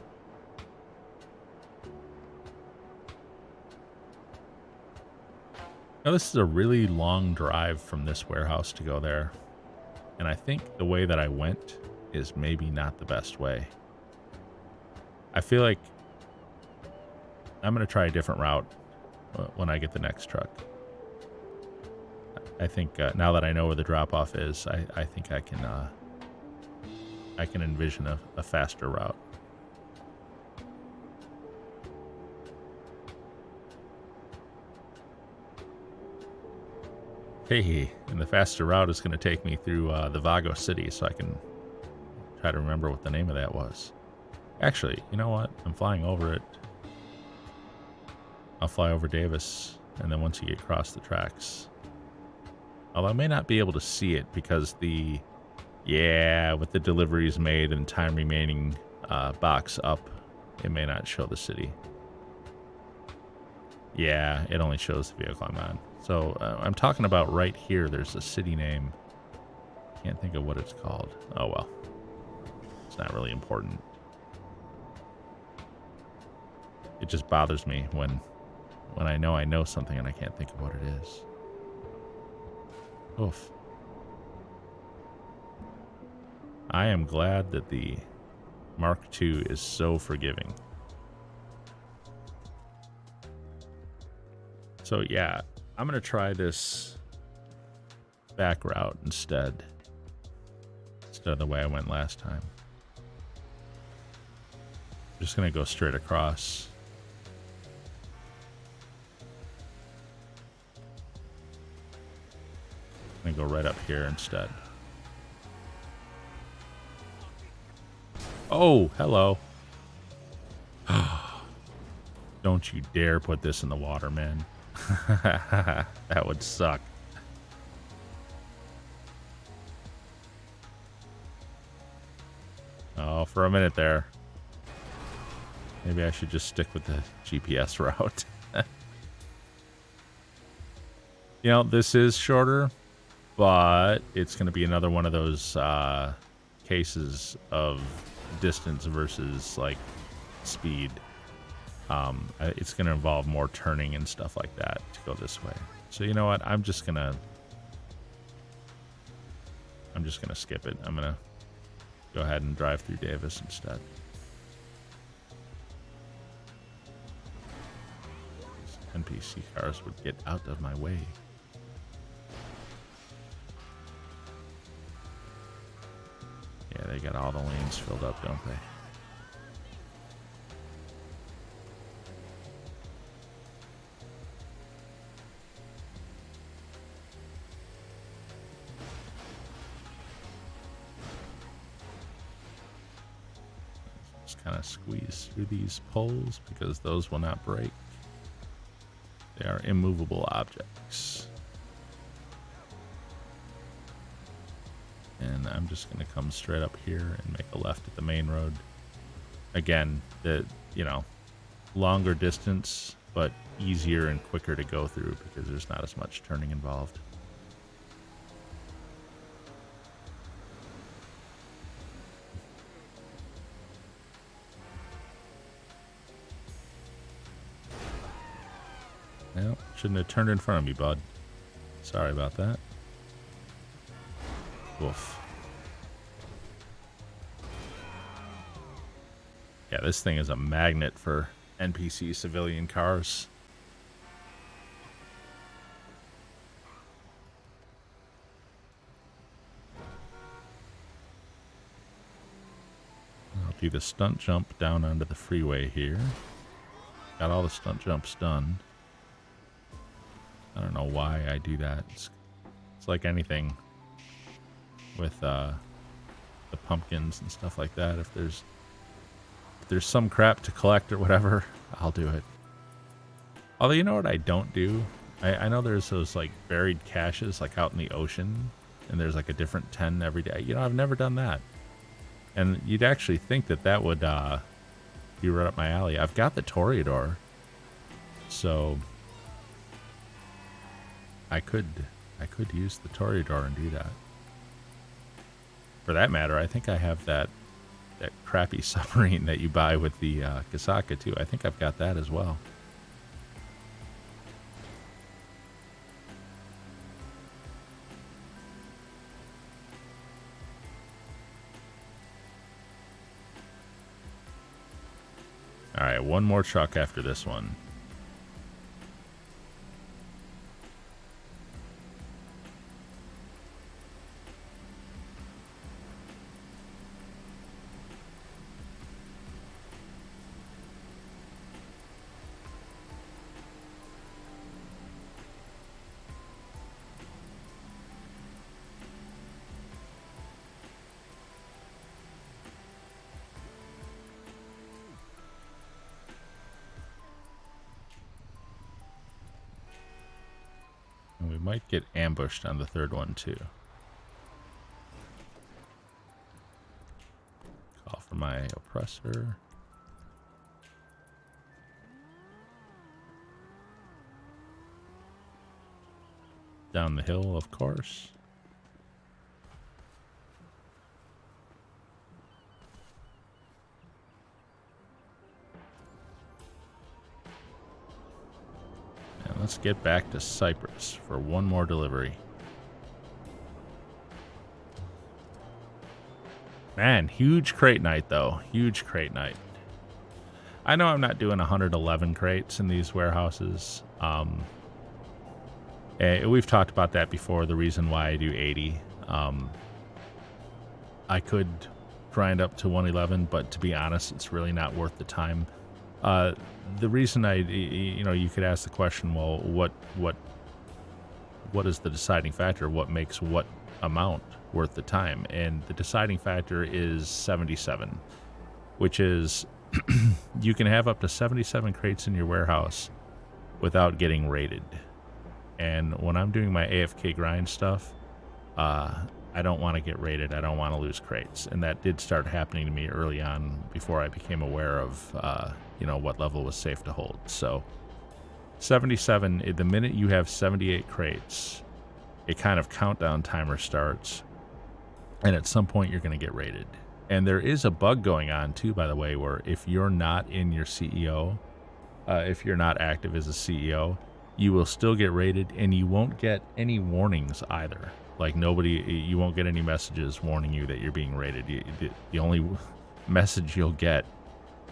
Now this is a really long drive from this warehouse to go there. And I think the way that I went is maybe not the best way. I feel like I'm going to try a different route when I get the next truck. I think now that I know where the drop-off is, I think I can envision a faster route. Hey, and the faster route is going to take me through the Vago City, so I can try to remember what the name of that was. Actually, you know what? I'm flying over it. I'll fly over Davis, and then once you get across the tracks. Although I may not be able to see it because with the deliveries made and time remaining box up, it may not show the city. Yeah, it only shows the vehicle I'm on. So I'm talking about right here, there's a city name. Can't think of what it's called. Oh well. It's not really important. It just bothers me when I know something and I can't think of what it is. Oof. I am glad that the Mark II is so forgiving. So yeah, I'm going to try this back route instead. instead of the way I went last time. I'm just going to go straight across. I'm going to go right up here instead. Oh, hello. Don't you dare put this in the water, man. That would suck. Oh, for a minute there. Maybe I should just stick with the GPS route. You know, this is shorter, but it's going to be another one of those cases of distance versus, like, speed. It's going to involve more turning and stuff like that to go this way. So you know what? I'm just going to skip it. I'm going to go ahead and drive through Davis instead. These NPC cars would get out of my way. Yeah, they got all the lanes filled up, don't they? Kind of squeeze through these poles because those will not break. They are immovable objects. And I'm just going to come straight up here and make a left at the main road. Again, longer distance, but easier and quicker to go through because there's not as much turning involved. Well, shouldn't have turned in front of me, bud. Sorry about that. Woof. Yeah, this thing is a magnet for NPC civilian cars. I'll do the stunt jump down onto the freeway here. Got all the stunt jumps done. I don't know why I do that. It's like anything with the pumpkins and stuff like that. If there's some crap to collect or whatever, I'll do it. Although, you know what I don't do? I know there's those like buried caches like out in the ocean, and there's like a different 10 every day. You know, I've never done that. And you'd actually think that would be right up my alley. I've got the Toreador, so I could use the Toreador and do that. For that matter, I think I have that crappy submarine that you buy with the Kasaka too. I think I've got that as well. All right, one more truck after this one. And we might get ambushed on the third one too. Call for my oppressor. Down the hill, of course. And let's get back to Cyprus for one more delivery. Man, huge crate night though. Huge crate night. I know I'm not doing 111 crates in these warehouses. We've talked about that before, the reason why I do 80. I could grind up to 111, but to be honest, it's really not worth the time. The reason you could ask the question, well, what is the deciding factor? What makes what amount worth the time? And the deciding factor is 77, which is you can have up to 77 crates in your warehouse without getting raided. And when I'm doing my AFK grind stuff, I don't want to get raided. I don't want to lose crates. And that did start happening to me early on before I became aware of, what level was safe to hold. So 77, the minute you have 78 crates, a kind of countdown timer starts. And at some point you're going to get raided. And there is a bug going on too, by the way, where if you're not in your CEO, if you're not active as a CEO, you will still get raided, and you won't get any warnings either. Like you won't get any messages warning you that you're being raided. The only message you'll get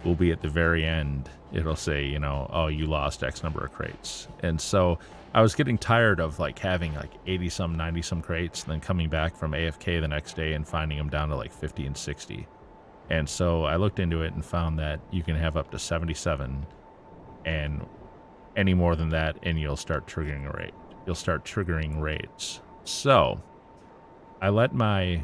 will be at the very end. It'll say, oh, you lost X number of crates. And so I was getting tired of like having like 80 some, 90 some crates, and then coming back from AFK the next day and finding them down to like 50 and 60. And so I looked into it and found that you can have up to 77, and any more than that, and you'll start triggering a raid. You'll start triggering raids. So I let my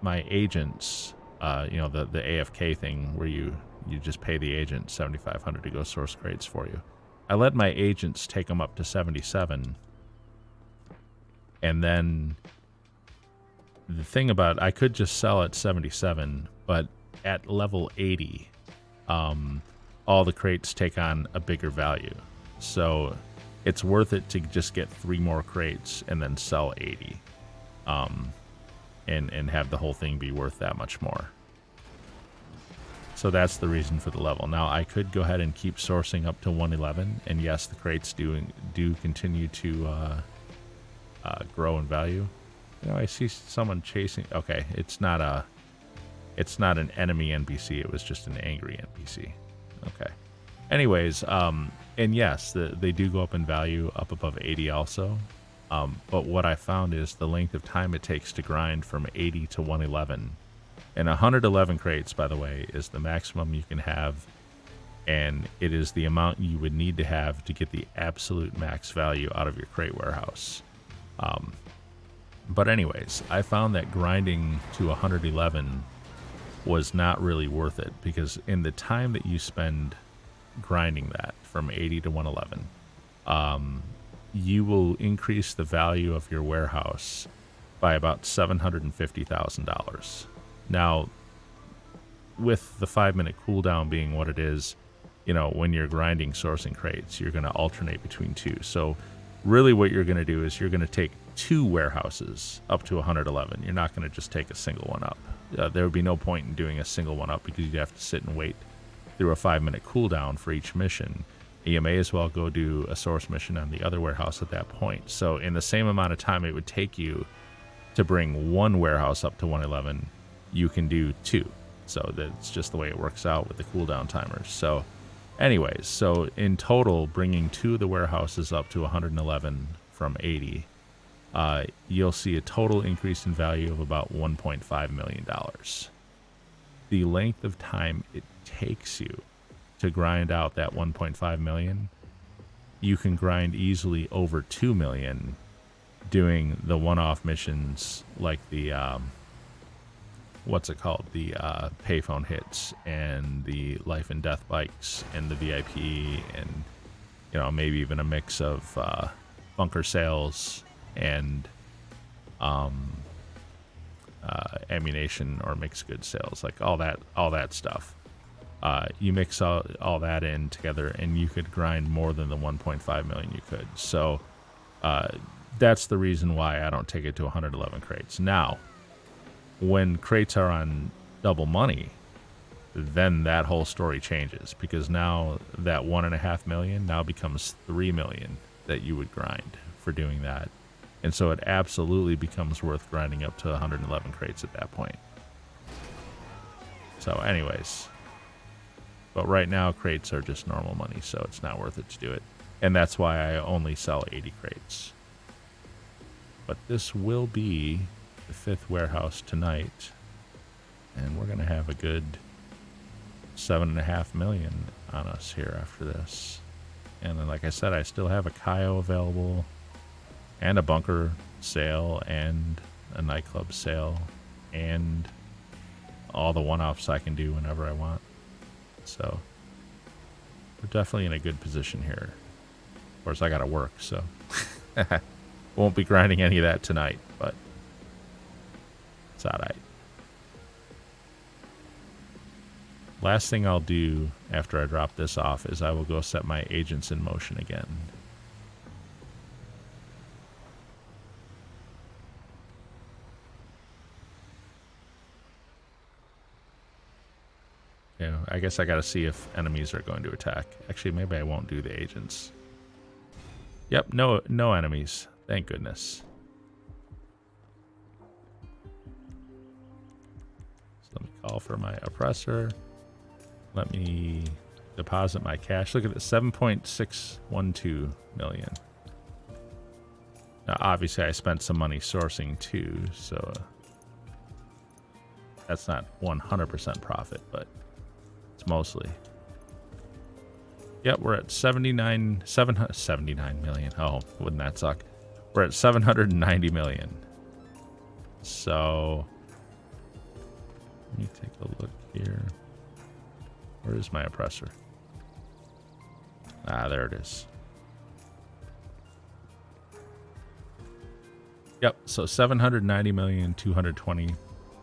agents, the AFK thing where you just pay the agent $7,500 to go source crates for you. I let my agents take them up to 77. And then the thing about, I could just sell at 77, but at level 80, all the crates take on a bigger value. So it's worth it to just get 3 more crates and then sell 80, and have the whole thing be worth that much more. So that's the reason for the level. Now I could go ahead and keep sourcing up to 111, and yes, the crates do continue to grow in value. I see someone chasing. Okay, it's not an enemy NPC. It was just an angry NPC. Okay. Anyways, and yes, they do go up in value, up above 80 also. But what I found is the length of time it takes to grind from 80 to 111. And 111 crates, by the way, is the maximum you can have. And it is the amount you would need to have to get the absolute max value out of your crate warehouse. But anyways, I found that grinding to 111 was not really worth it, because in the time that you spend grinding that from 80 to 111, you will increase the value of your warehouse by about $750,000. Now, with the 5-minute cooldown being what it is, when you're grinding sourcing crates, you're going to alternate between 2. So really what you're going to do is you're going to take 2 warehouses up to 111. You're not going to just take a single one up. There would be no point in doing a single one up, because you'd have to sit and wait through a 5-minute cooldown for each mission. You may as well go do a source mission on the other warehouse at that point. So in the same amount of time it would take you to bring 1 warehouse up to 111, you can do 2. So that's just the way it works out with the cooldown timers. So anyways, so in total, bringing 2 of the warehouses up to 111 from 80, you'll see a total increase in value of about $1.5 million. The length of time it takes you to grind out that 1.5 million, you can grind easily over 2 million doing the one-off missions like the the payphone hits and the life and death bikes and the VIP, and maybe even a mix of bunker sales and ammunition or mixed goods sales, like all that stuff. You mix all that in together, and you could grind more than the 1.5 million you could. So that's the reason why I don't take it to 111 crates. Now, when crates are on double money, then that whole story changes, because now that 1.5 million now becomes 3 million that you would grind for doing that. And so it absolutely becomes worth grinding up to 111 crates at that point. So anyways, but right now crates are just normal money, so it's not worth it to do it. And that's why I only sell 80 crates. But this will be the 5th warehouse tonight. And we're going to have a good 7.5 million on us here after this. And then, like I said, I still have a Cayo available, and a bunker sale, and a nightclub sale, and all the one-offs I can do whenever I want. So we're definitely in a good position here. Of course, I got to work, so won't be grinding any of that tonight, but it's all right. Last thing I'll do after I drop this off is I will go set my agents in motion again. You know, I guess I gotta see if enemies are going to attack. Actually, maybe I won't do the agents. Yep, no enemies. Thank goodness. So let me call for my oppressor. Let me deposit my cash. Look at this, 7.612 million. Now, obviously, I spent some money sourcing too, so that's not 100% profit, but it's mostly. Yep, we're at 79 million. Oh, wouldn't that suck? We're at 790 million. So let me take a look here. Where is my oppressor? Ah, there it is. Yep, so 790 million, 220.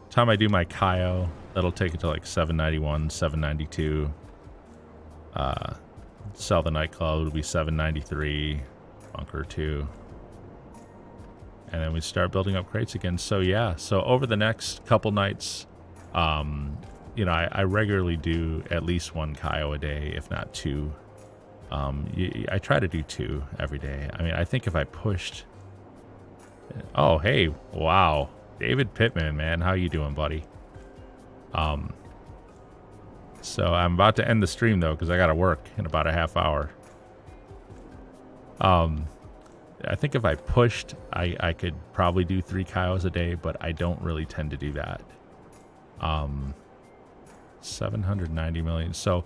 Time I do my Cayo, that'll take it to like 791, 792. Sell the nightclub, it'll be 793. Bunker 2. And then we start building up crates again. So yeah, so over the next couple nights, you know, I regularly do at least one Cayo a day, if not two. I try to do 2 every day. I mean, I think if I pushed... Oh, hey, wow. David Pittman, man. How you doing, buddy? So I'm about to end the stream, though, because I got to work in about a half hour. I think if I pushed, I could probably do 3 Cayos a day, but I don't really tend to do that. 790 million. So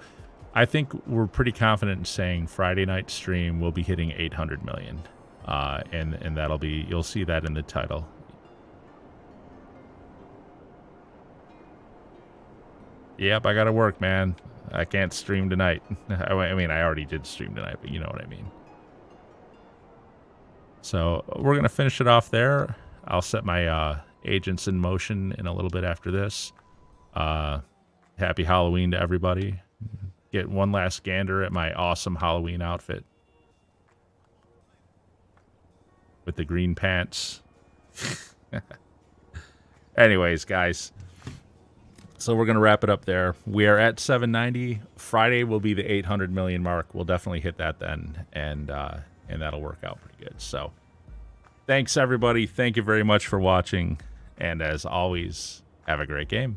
I think we're pretty confident in saying Friday night stream will be hitting 800 million. And that'll be, you'll see that in the title. Yep, I gotta work, man. I can't stream tonight. I mean, I already did stream tonight, but you know what I mean. So we're gonna finish it off there. I'll set my agents in motion in a little bit after this. Happy Halloween to everybody. Get one last gander at my awesome Halloween outfit. With the green pants. Anyways, guys. So we're going to wrap it up there. We are at 790. Friday will be the 800 million mark. We'll definitely hit that then. And that'll work out pretty good. So thanks, everybody. Thank you very much for watching. And as always, have a great game.